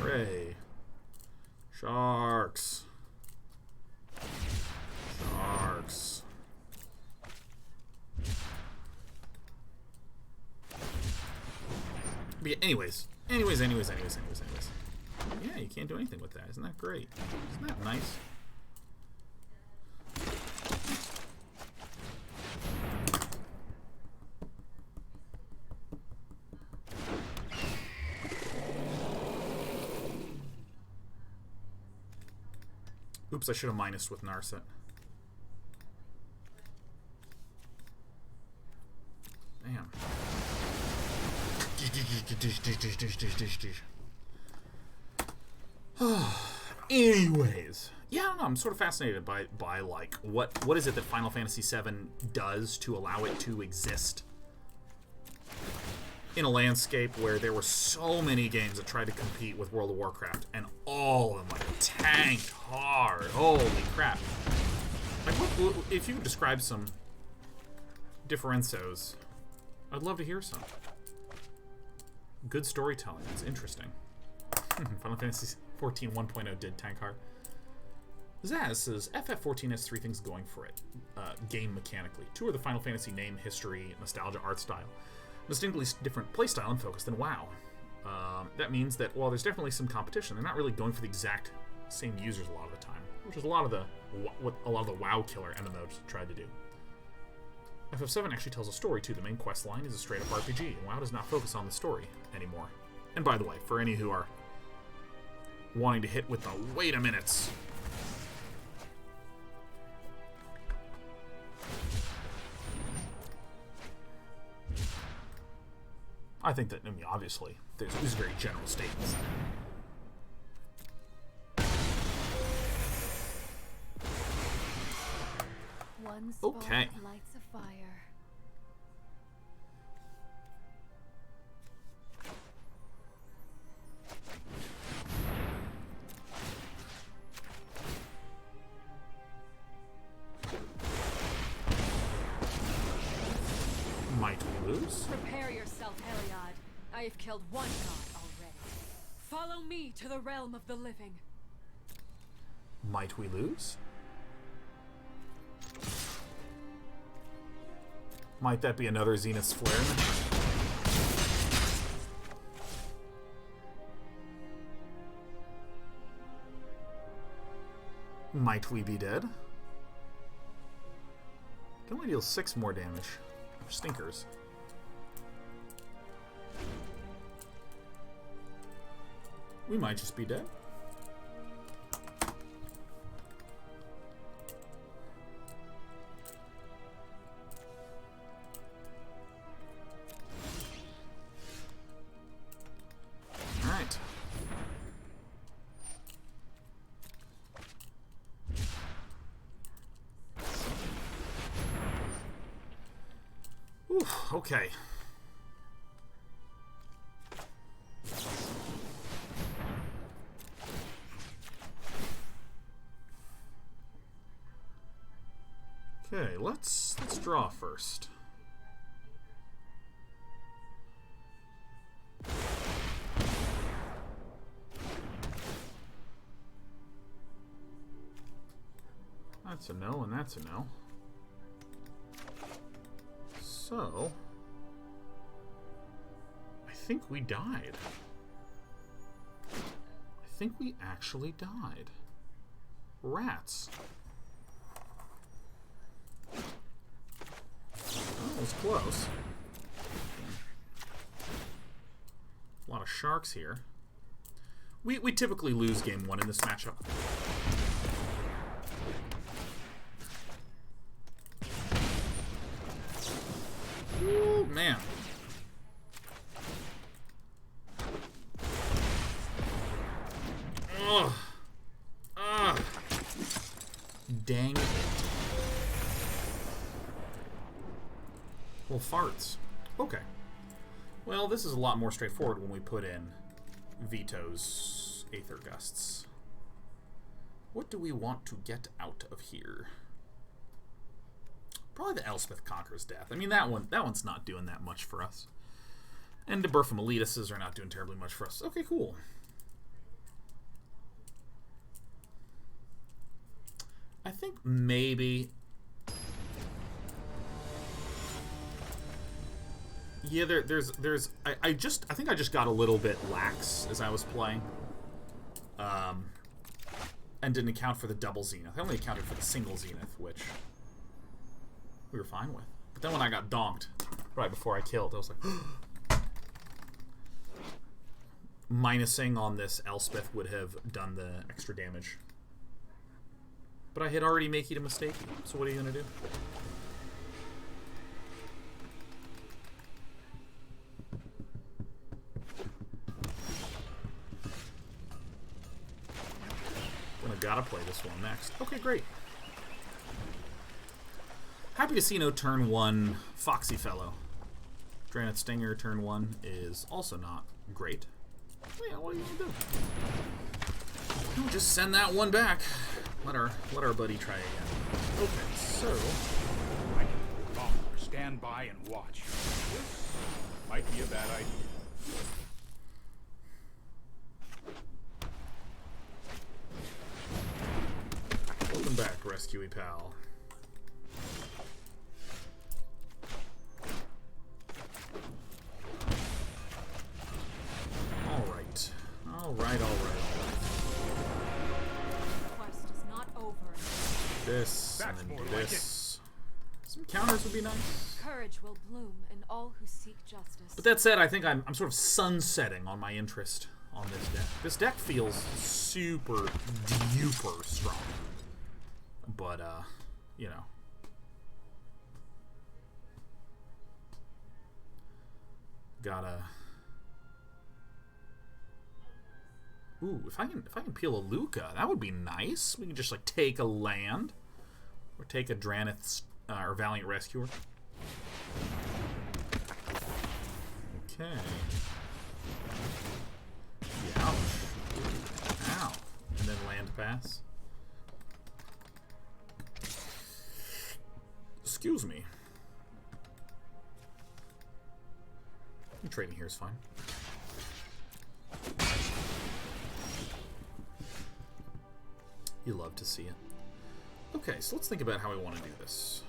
Hooray. Sharks. Sharks. But yeah, anyways. Yeah, you can't do anything with that. Isn't that great? Isn't that nice? Oops, I should have minused with Narset. Damn. Anyways. Yeah, I don't know, I'm sort of fascinated by like, what is it that Final Fantasy VII does to allow it to exist in a landscape where there were so many games that tried to compete with World of Warcraft, and all of them like tanked hard. Holy crap! Like, if you could describe some differentials, I'd love to hear some. Good storytelling. It's interesting. Final Fantasy XIV 1.0 did tank hard. Zaz says, FF14 has 3 things going for it, game mechanically. 2 are the Final Fantasy name, history, nostalgia, art style. Distinctly different playstyle and focus than WoW. That means that while there's definitely some competition, they're not really going for the exact same users a lot of the time, which is a lot of the what a lot of the WoW killer MMOs tried to do. FF7 actually tells a story too. The main quest line is a straight up RPG, and WoW does not focus on the story anymore. And by the way, for any who are wanting to hit with the wait a minutes, I think that, I mean, obviously, these are very general statements. One spark Okay. lights a fire. Might we lose? Prepare yourself, Heliod. I have killed one god already. Follow me to the realm of the living. Might we lose? Might that be another Zenith's Flare? Might we be dead? Can only deal 6 more damage. Stinkers. We might just be dead. Alright. Oof, okay. Okay, let's draw first. That's a no, and that's a no. So, I think we died. I think we actually died. Rats. That was close. A lot of sharks here. We typically lose game 1 in this matchup. Ooh, man. Ugh. Ugh. Dang it. Well, farts. Okay. Well, this is a lot more straightforward when we put in Vito's Aether Gusts. What do we want to get out of here? Probably the Elspeth Conqueror's Death. I mean, that one's not doing that much for us. And the Birth of Meletis are not doing terribly much for us. Okay, cool. I think maybe... Yeah, there's I think I just got a little bit lax as I was playing. And didn't account for the double Zenith. I only accounted for the single Zenith, which we were fine with. But then when I got donked right before I killed, I was like, minusing on this Elspeth would have done the extra damage. But I had already made it a mistake, so what are you gonna do? Gotta play this one next. Okay, great. Happy to see no turn 1 Foxy Fellow. Draenith Stinger turn 1 is also not great. Well, yeah, what are you gonna do? We'll just send that one back. Let our buddy try again. Okay, so I can no longer stand by and watch. This might be a bad idea. welcome back, rescuey pal. Alright. Alright. The quest is not over. this, and That's then more do like this. Some counters would be nice. Courage will bloom in all who seek justice. But that said, I think I'm sort of sunsetting on my interest on this deck. This deck feels super duper strong. But, you know. Gotta... Ooh, if I can peel a Lukka, that would be nice. We can just, like, take a land. Or take a Dranith, or Valiant Rescuer. Okay. Ouch. Ow. And then land pass. Excuse me. Trading here is fine. You love to see it. Okay, so let's think about how we want to do this.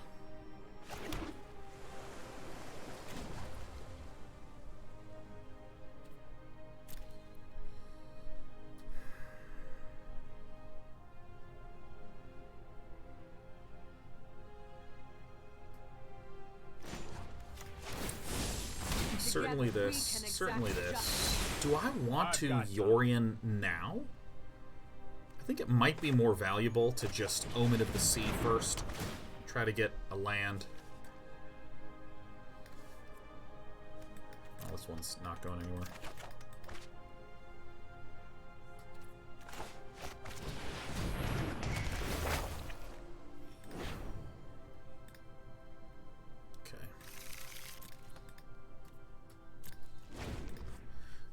Certainly this. Certainly this. Do I want to Yorion now? I think it might be more valuable to just Omen of the Sea first. Try to get a land. Oh, this one's not going anywhere.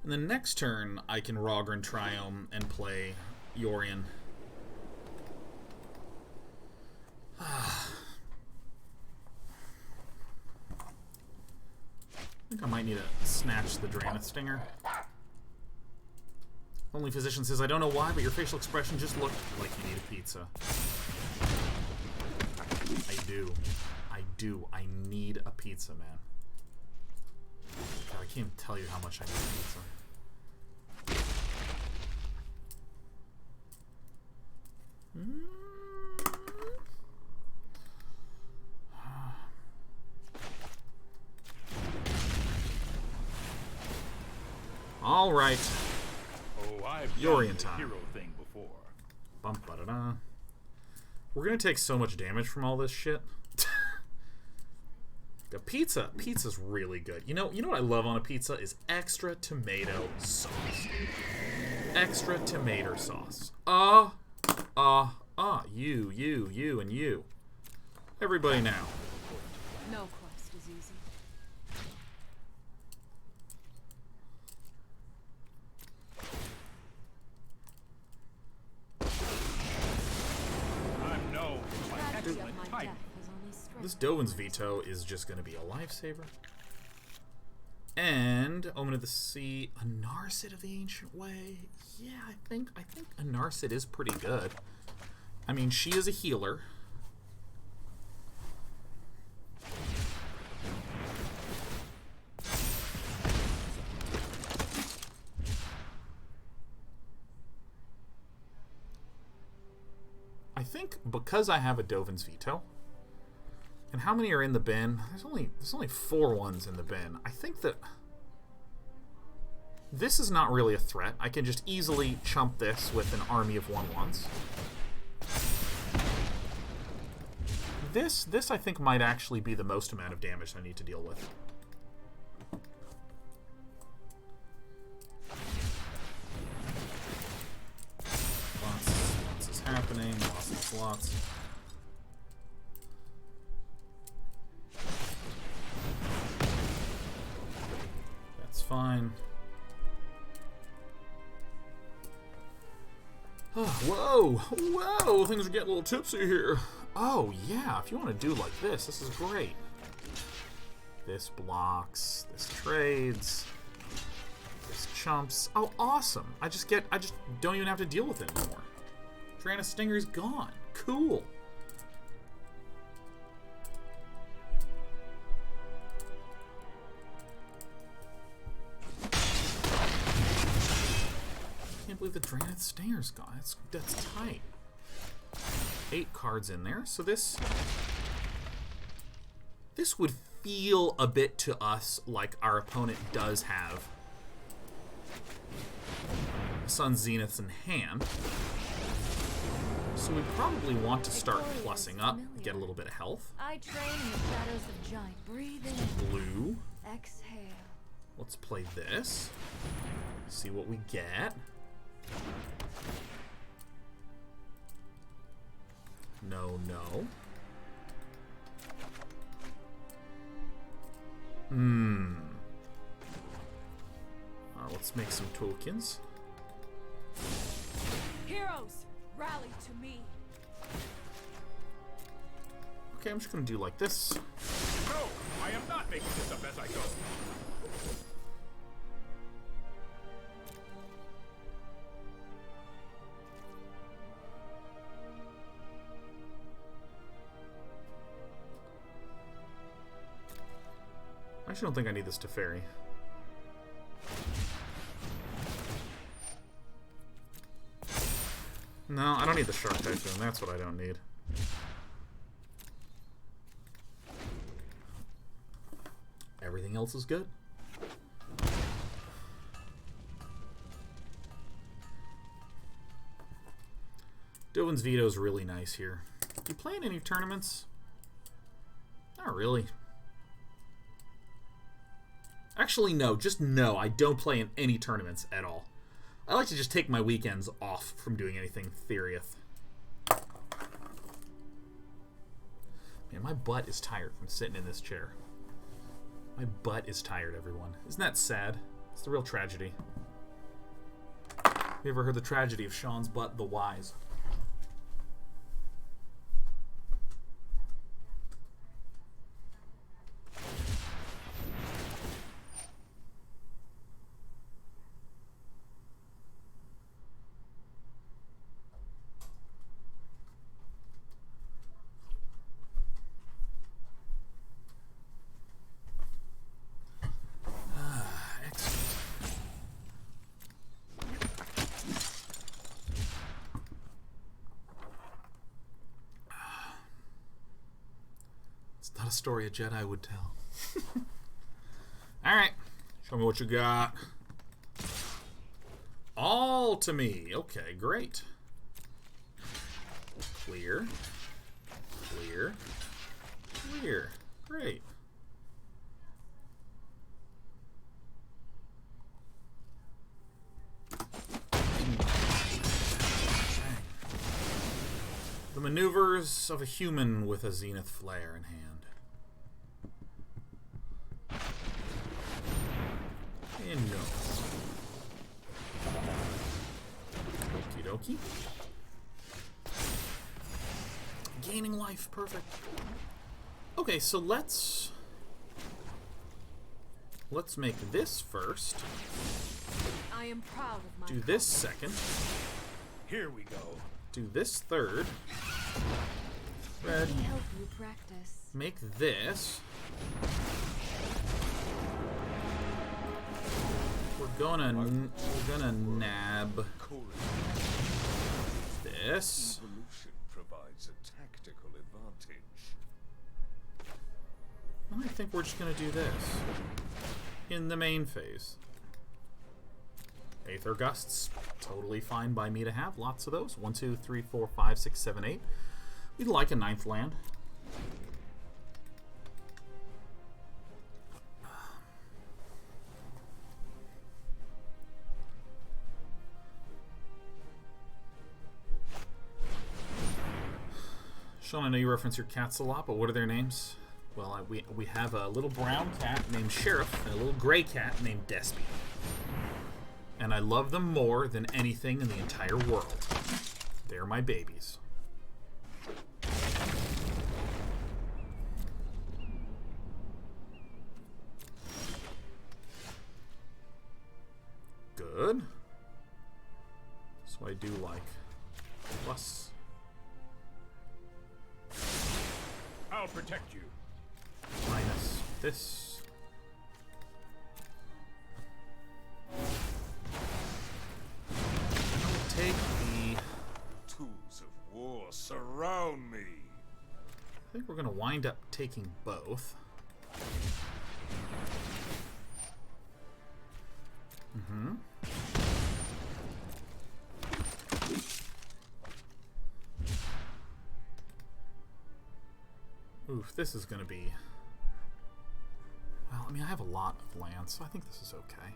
And then next turn, I can Raugrin Triome and play Yorion. I think I might need to snatch the Dranith Stinger. Only Physician says, I don't know why, but your facial expression just looked like you need a pizza. I do. I do. I need a pizza, man. God, I can't even tell you how much I need a pizza. All right. Oh, I've Yorion done the time. hero thing before. Bum, ba-da-da. We're gonna take so much damage from all this shit. The pizza's really good. You know what I love on a pizza is extra tomato sauce. Extra tomato sauce. You, and you. Everybody now. No quest is easy. I'm known for my Tragedy of excellent my type. death has only strengthened. This Dovin's Veto is just going to be a lifesaver. And Omen of the Sea, a Narset of the Ancient Way. Yeah, I think a Narset is pretty good. I mean, she is a healer. I think because I have a Dovin's Veto, and how many are in the bin? There's only 4 ones in the bin. I think that this is not really a threat. I can just easily chump this with an army of 1/1s. This I think might actually be the most amount of damage I need to deal with. Lots is happening. Lots. That's fine. Whoa! Things are getting a little tipsy here. Oh, yeah, if you want to do like this is great. This blocks, this trades, this chumps. Oh, awesome. I just don't even have to deal with it anymore. Dranith Stinger's gone. Cool. I can't believe the Dranith Stinger's gone. That's tight. 8 cards in there. So this would feel a bit to us like our opponent does have Sun Zeniths in hand. So we probably want to start plussing up, get a little bit of health. I train in the shadows of giant. Breathe in. Blue. Exhale. Let's play this. See what we get. No, no. Let's make some tokens. Heroes, rally to me. Okay, I'm just gonna do like this. No, I am not making this up as I go. I actually don't think I need this Teferi. No, I don't need the Shark Typhoon. That's what I don't need. Everything else is good. Dovin's Veto is really nice here. You play in any tournaments? Not really. Actually, no. Just no. I don't play in any tournaments at all. I like to just take my weekends off from doing anything serious. Man, my butt is tired from sitting in this chair. My butt is tired, everyone. Isn't that sad? It's the real tragedy. Have you ever heard the tragedy of Sean's butt, the wise? Not a story a Jedi would tell. Alright. Show me what you got. All to me. Okay, great. Clear. Clear. Clear. Great. The maneuvers of a human with a Zenith Flare in hand. And no. Okie dokie. Gaining life, perfect. Okay, so let's make this first. I am proud of my Do this second. Here we go. Do this third. Red. Let me help you practice. Make this. We're gonna nab this. Evolution provides a tactical advantage. And I think we're just gonna do this in the main phase. Aether Gusts, totally fine by me to have. Lots of those. 1, 2, 3, 4, 5, 6, 7, 8. We'd like a 9th land. Sean, I know you reference your cats a lot, but what are their names? Well, we have a little brown cat named Sheriff and a little gray cat named Despy. And I love them more than anything in the entire world. They're my babies. Good. So I do like plus. I'll protect you. Minus this. I'll take the Tools of war surround think we're going to wind up taking both. Mm-hmm. Oof, this is going to be... Well, I mean, I have a lot of land, so I think this is okay.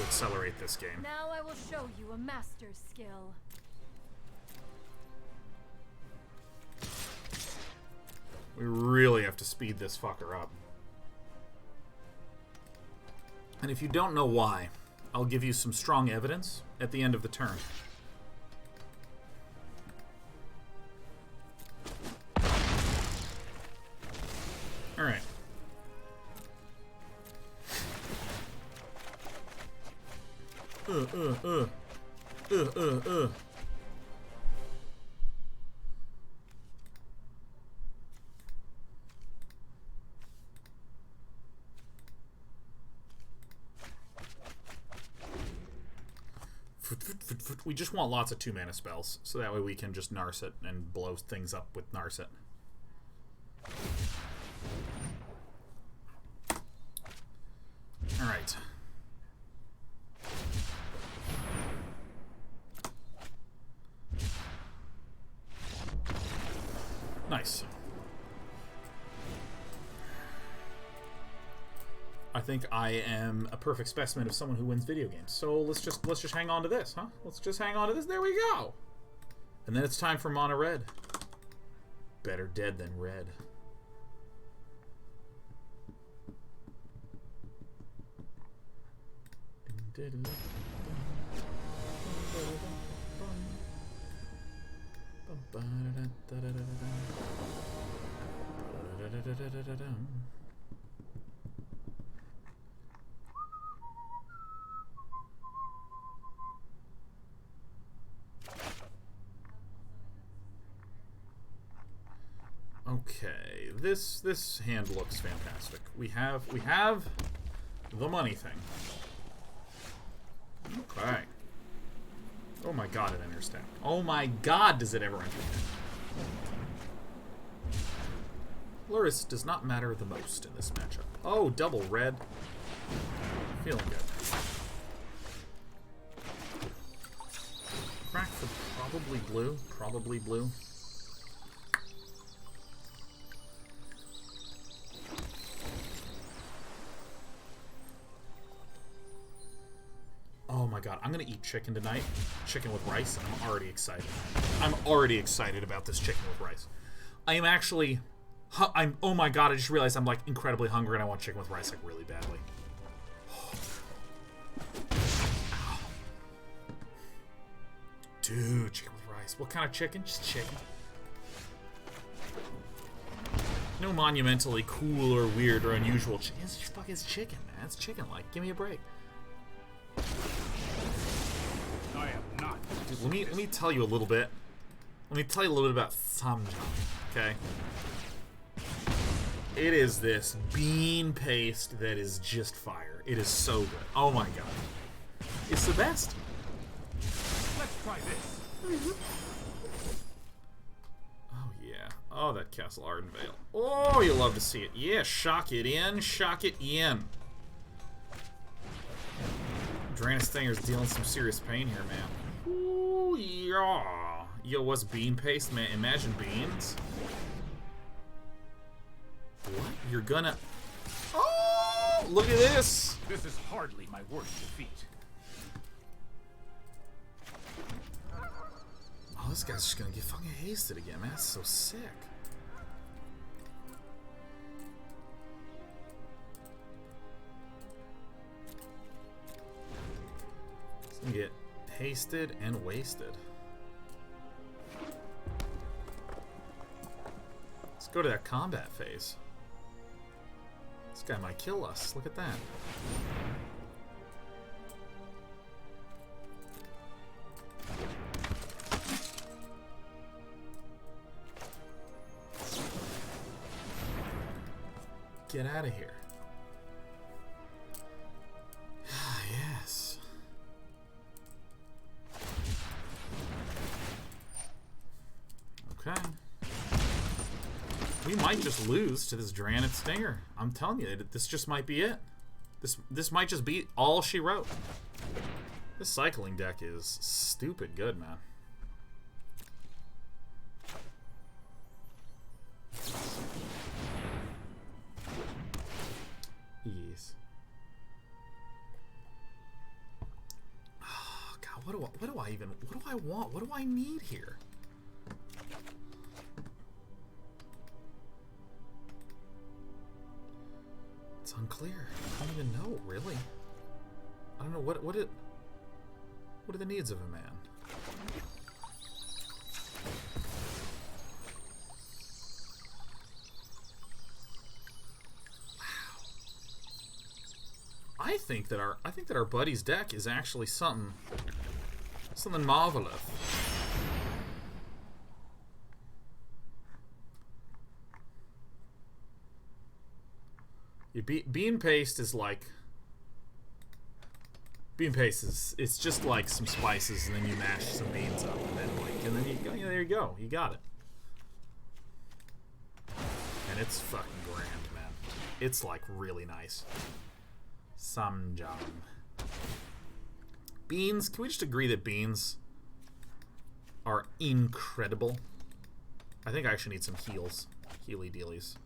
Accelerate this game. Now I will show you a master's skill. We really have to speed this fucker up. And if you don't know why, I'll give you some strong evidence at the end of the turn. Alright. We just want lots of 2-mana spells, so that way we can just Narset and blow things up with Narset. Alright. Nice. I think I am a perfect specimen of someone who wins video games. So let's just hang on to this, huh? Let's just hang on to this. There we go. And then it's time for Mono Red. Better dead than red. Okay, this hand looks fantastic. We have the money thing. Okay. Oh my god, it enters deck. Oh my god, does it ever enter deck? Luris does not matter the most in this matchup. Oh, double red. Feeling good. Crack for probably blue. Probably blue. Oh my god, I'm gonna eat chicken tonight. Chicken with rice, and I'm already excited. I'm already excited about this chicken with rice. I am actually... oh my god, I just realized I'm like incredibly hungry and I want chicken with rice like really badly. Dude, chicken with rice. What kind of chicken? Just chicken. No monumentally cool or weird or unusual chicken. It's just fucking chicken, man. It's chicken-like. Give me a break. I am not. Dude, let me tell you a little bit. Let me tell you a little bit about Samjang, okay? It is this bean paste that is just fire. It is so good. Oh my god. It's the best. Let's try this. Oh yeah. Oh, that Castle Ardenvale. Oh, you love to see it. Yeah, shock it in. Shock it in. Drainus Stinger's dealing some serious pain here, man. Ooh, yeah. Yo, what's bean paste, man? Imagine beans. What? You're gonna... Oh, look at this. This is hardly my worst defeat. Oh, this guy's just gonna get fucking hasted again, man. That's so sick. He's gonna get hasted and wasted. go to that combat phase. This guy might kill us. Look at that. Get out of here. Yes. Okay. We might just lose to this Draenid Stinger. I'm telling you, this just might be it. This might just be all she wrote. This cycling deck is stupid good, man. Yes. Oh, God, what do I want? What do I need here? It's unclear. I don't even know, really. I don't know what are the needs of a man? I think that our buddy's deck is actually something marvelous. Bean paste is like it's just like some spices and then you mash some beans up and then you go, there you go, you got it. And it's fucking grand, man. It's like really nice. Samjang. Beans, can we just agree that beans are incredible? I think I actually need some heals. Healy dealies.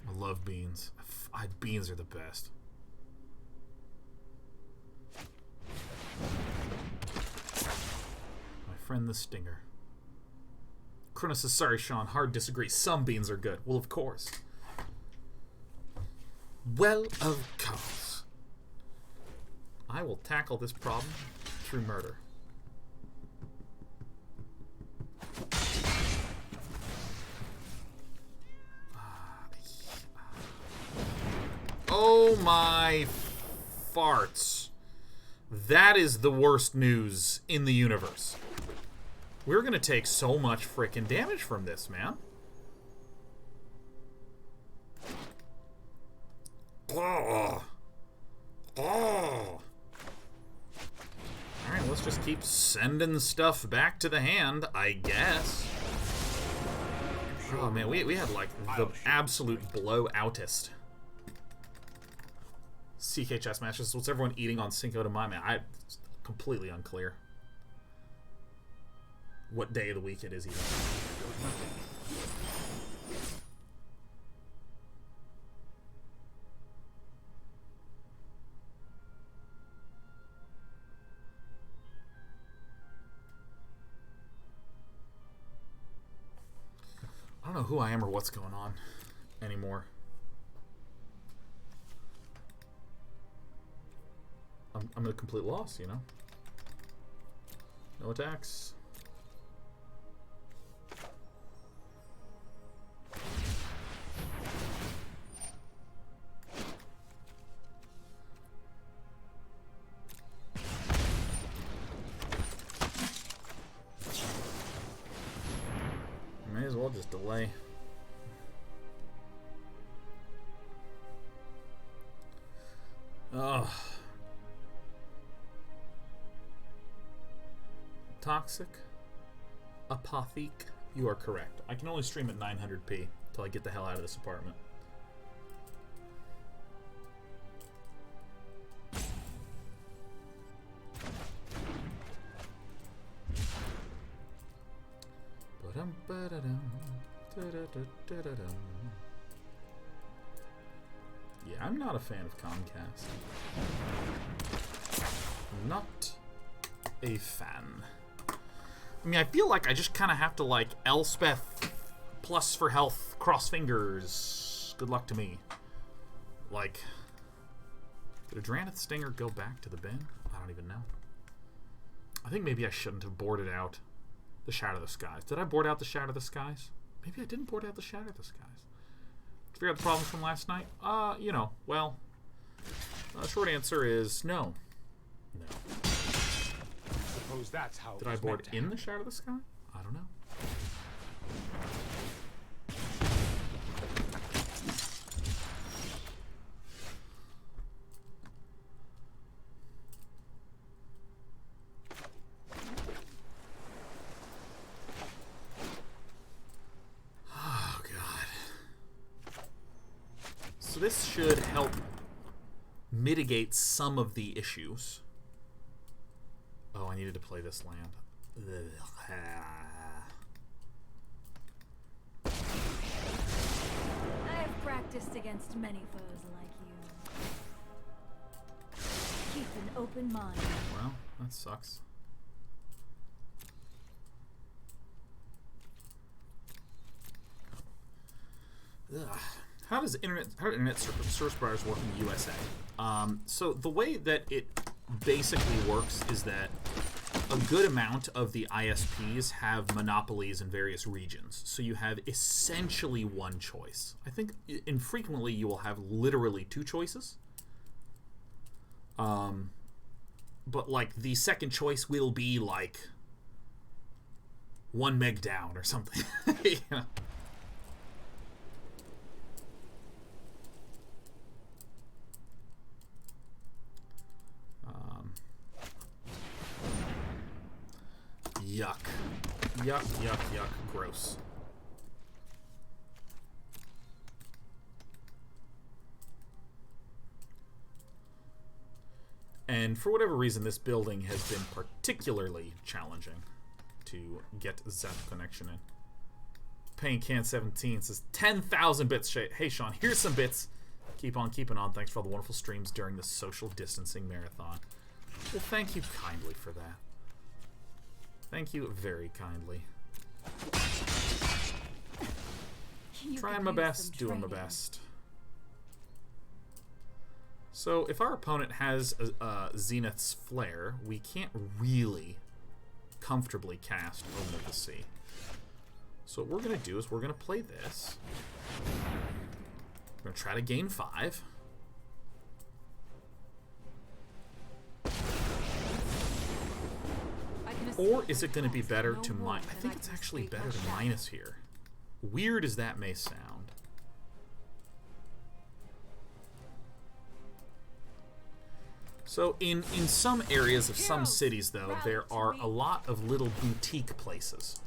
I love beans. Beans are the best. My friend the Stinger. Kronos says, sorry, Sean. Hard disagree. Some beans are good. Well, of course. Well, of course. I will tackle this problem through murder. Oh my farts. That is the worst news in the universe. We're gonna take so much frickin' damage from this, man. Oh. Oh. Alright, let's just keep sending stuff back to the hand, I guess. Oh man, we had like the absolute blowoutest CK chess matches. What's everyone eating on Cinco de Mayo? Man, it's completely unclear what day of the week it is even. I don't know who I am or what's going on anymore. I'm at a complete loss, you know? No attacks. May as well just delay. Ugh. Toxic? Apothic? You are correct. I can only stream at 900p until I get the hell out of this apartment. Yeah, I'm not a fan of Comcast. Not a fan. I mean, I feel like I just kind of have to, like, Elspeth plus for health, cross fingers. Good luck to me. Like, Did Drannith Stinger go back to the bin? I don't even know. I think maybe I shouldn't have boarded out the Shadow of the Skies. Did I board out the Shadow of the Skies? Maybe I didn't board out the Shadow of the Skies. Did you figure out the problems from last night? You know, well, short answer is no. No. Suppose that's how. Did I board in the Shadow of the Sky? I don't know. Oh, God. So this should help mitigate some of the issues. Oh, I needed to play this land. I have practiced against many foes like you. Keep an open mind. Well, that sucks. Ugh. How do internet service providers work in the USA? So the way that it basically works is that a good amount of the ISPs have monopolies in various regions. So you have essentially one choice. I think infrequently you will have literally two choices. But like the second choice will be like 1 meg down or something. Yeah. Yuck. Yuck, yuck, yuck. Gross. And for whatever reason, this building has been particularly challenging to get Zap connection in. Pain Can 17 says 10,000 bits. Hey, Sean, here's some bits. Keep on keeping on. Thanks for all the wonderful streams during the social distancing marathon. Well, thank you kindly for that. Thank you very kindly. Trying my best, doing my best. So, if our opponent has Zenith's Flare, we can't really comfortably cast Omen of the Sea. So what we're going to do is we're going to play this. We're going to try to gain 5. Or is it going to be better to minus? I think it's actually better to minus here. Weird as that may sound. So in some areas of some cities, though, there are a lot of little boutique places.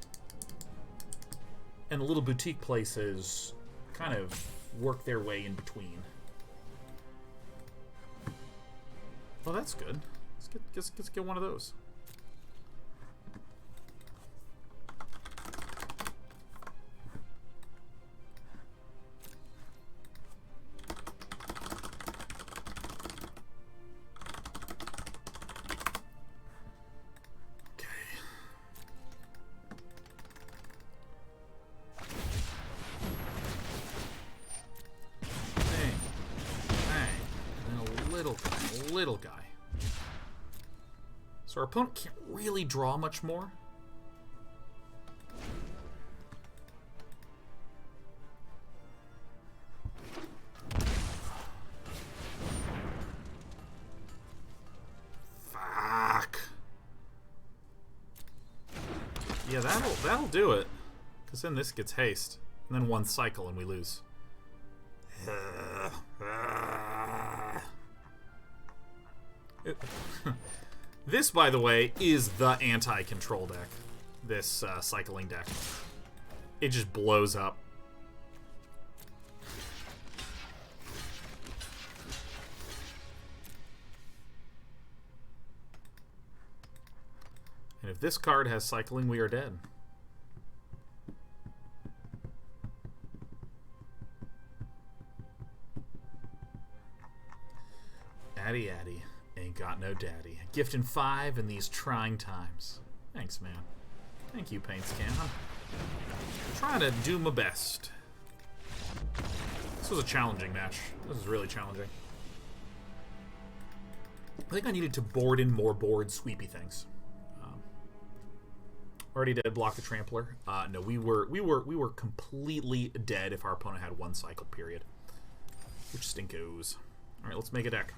And the little boutique places kind of work their way in between. Well, that's good. Let's get one of those. Little guy. So our opponent can't really draw much more. Fuck. Yeah, that'll do it. Because then this gets haste. And then one cycle and we lose. This, by the way, is the anti-control deck. This cycling deck. It just blows up. And if this card has cycling, we are dead. Addy addy. Ain't got no daddy. Gifting 5 in these trying times. Thanks, man. Thank you, Paint Scan. I'm trying to do my best. This was a challenging match. This was really challenging. I think I needed to board in more board sweepy things. Already dead. Block the Trampler. No, we were completely dead if our opponent had one cycle period, which stinkos. All right, let's make a deck.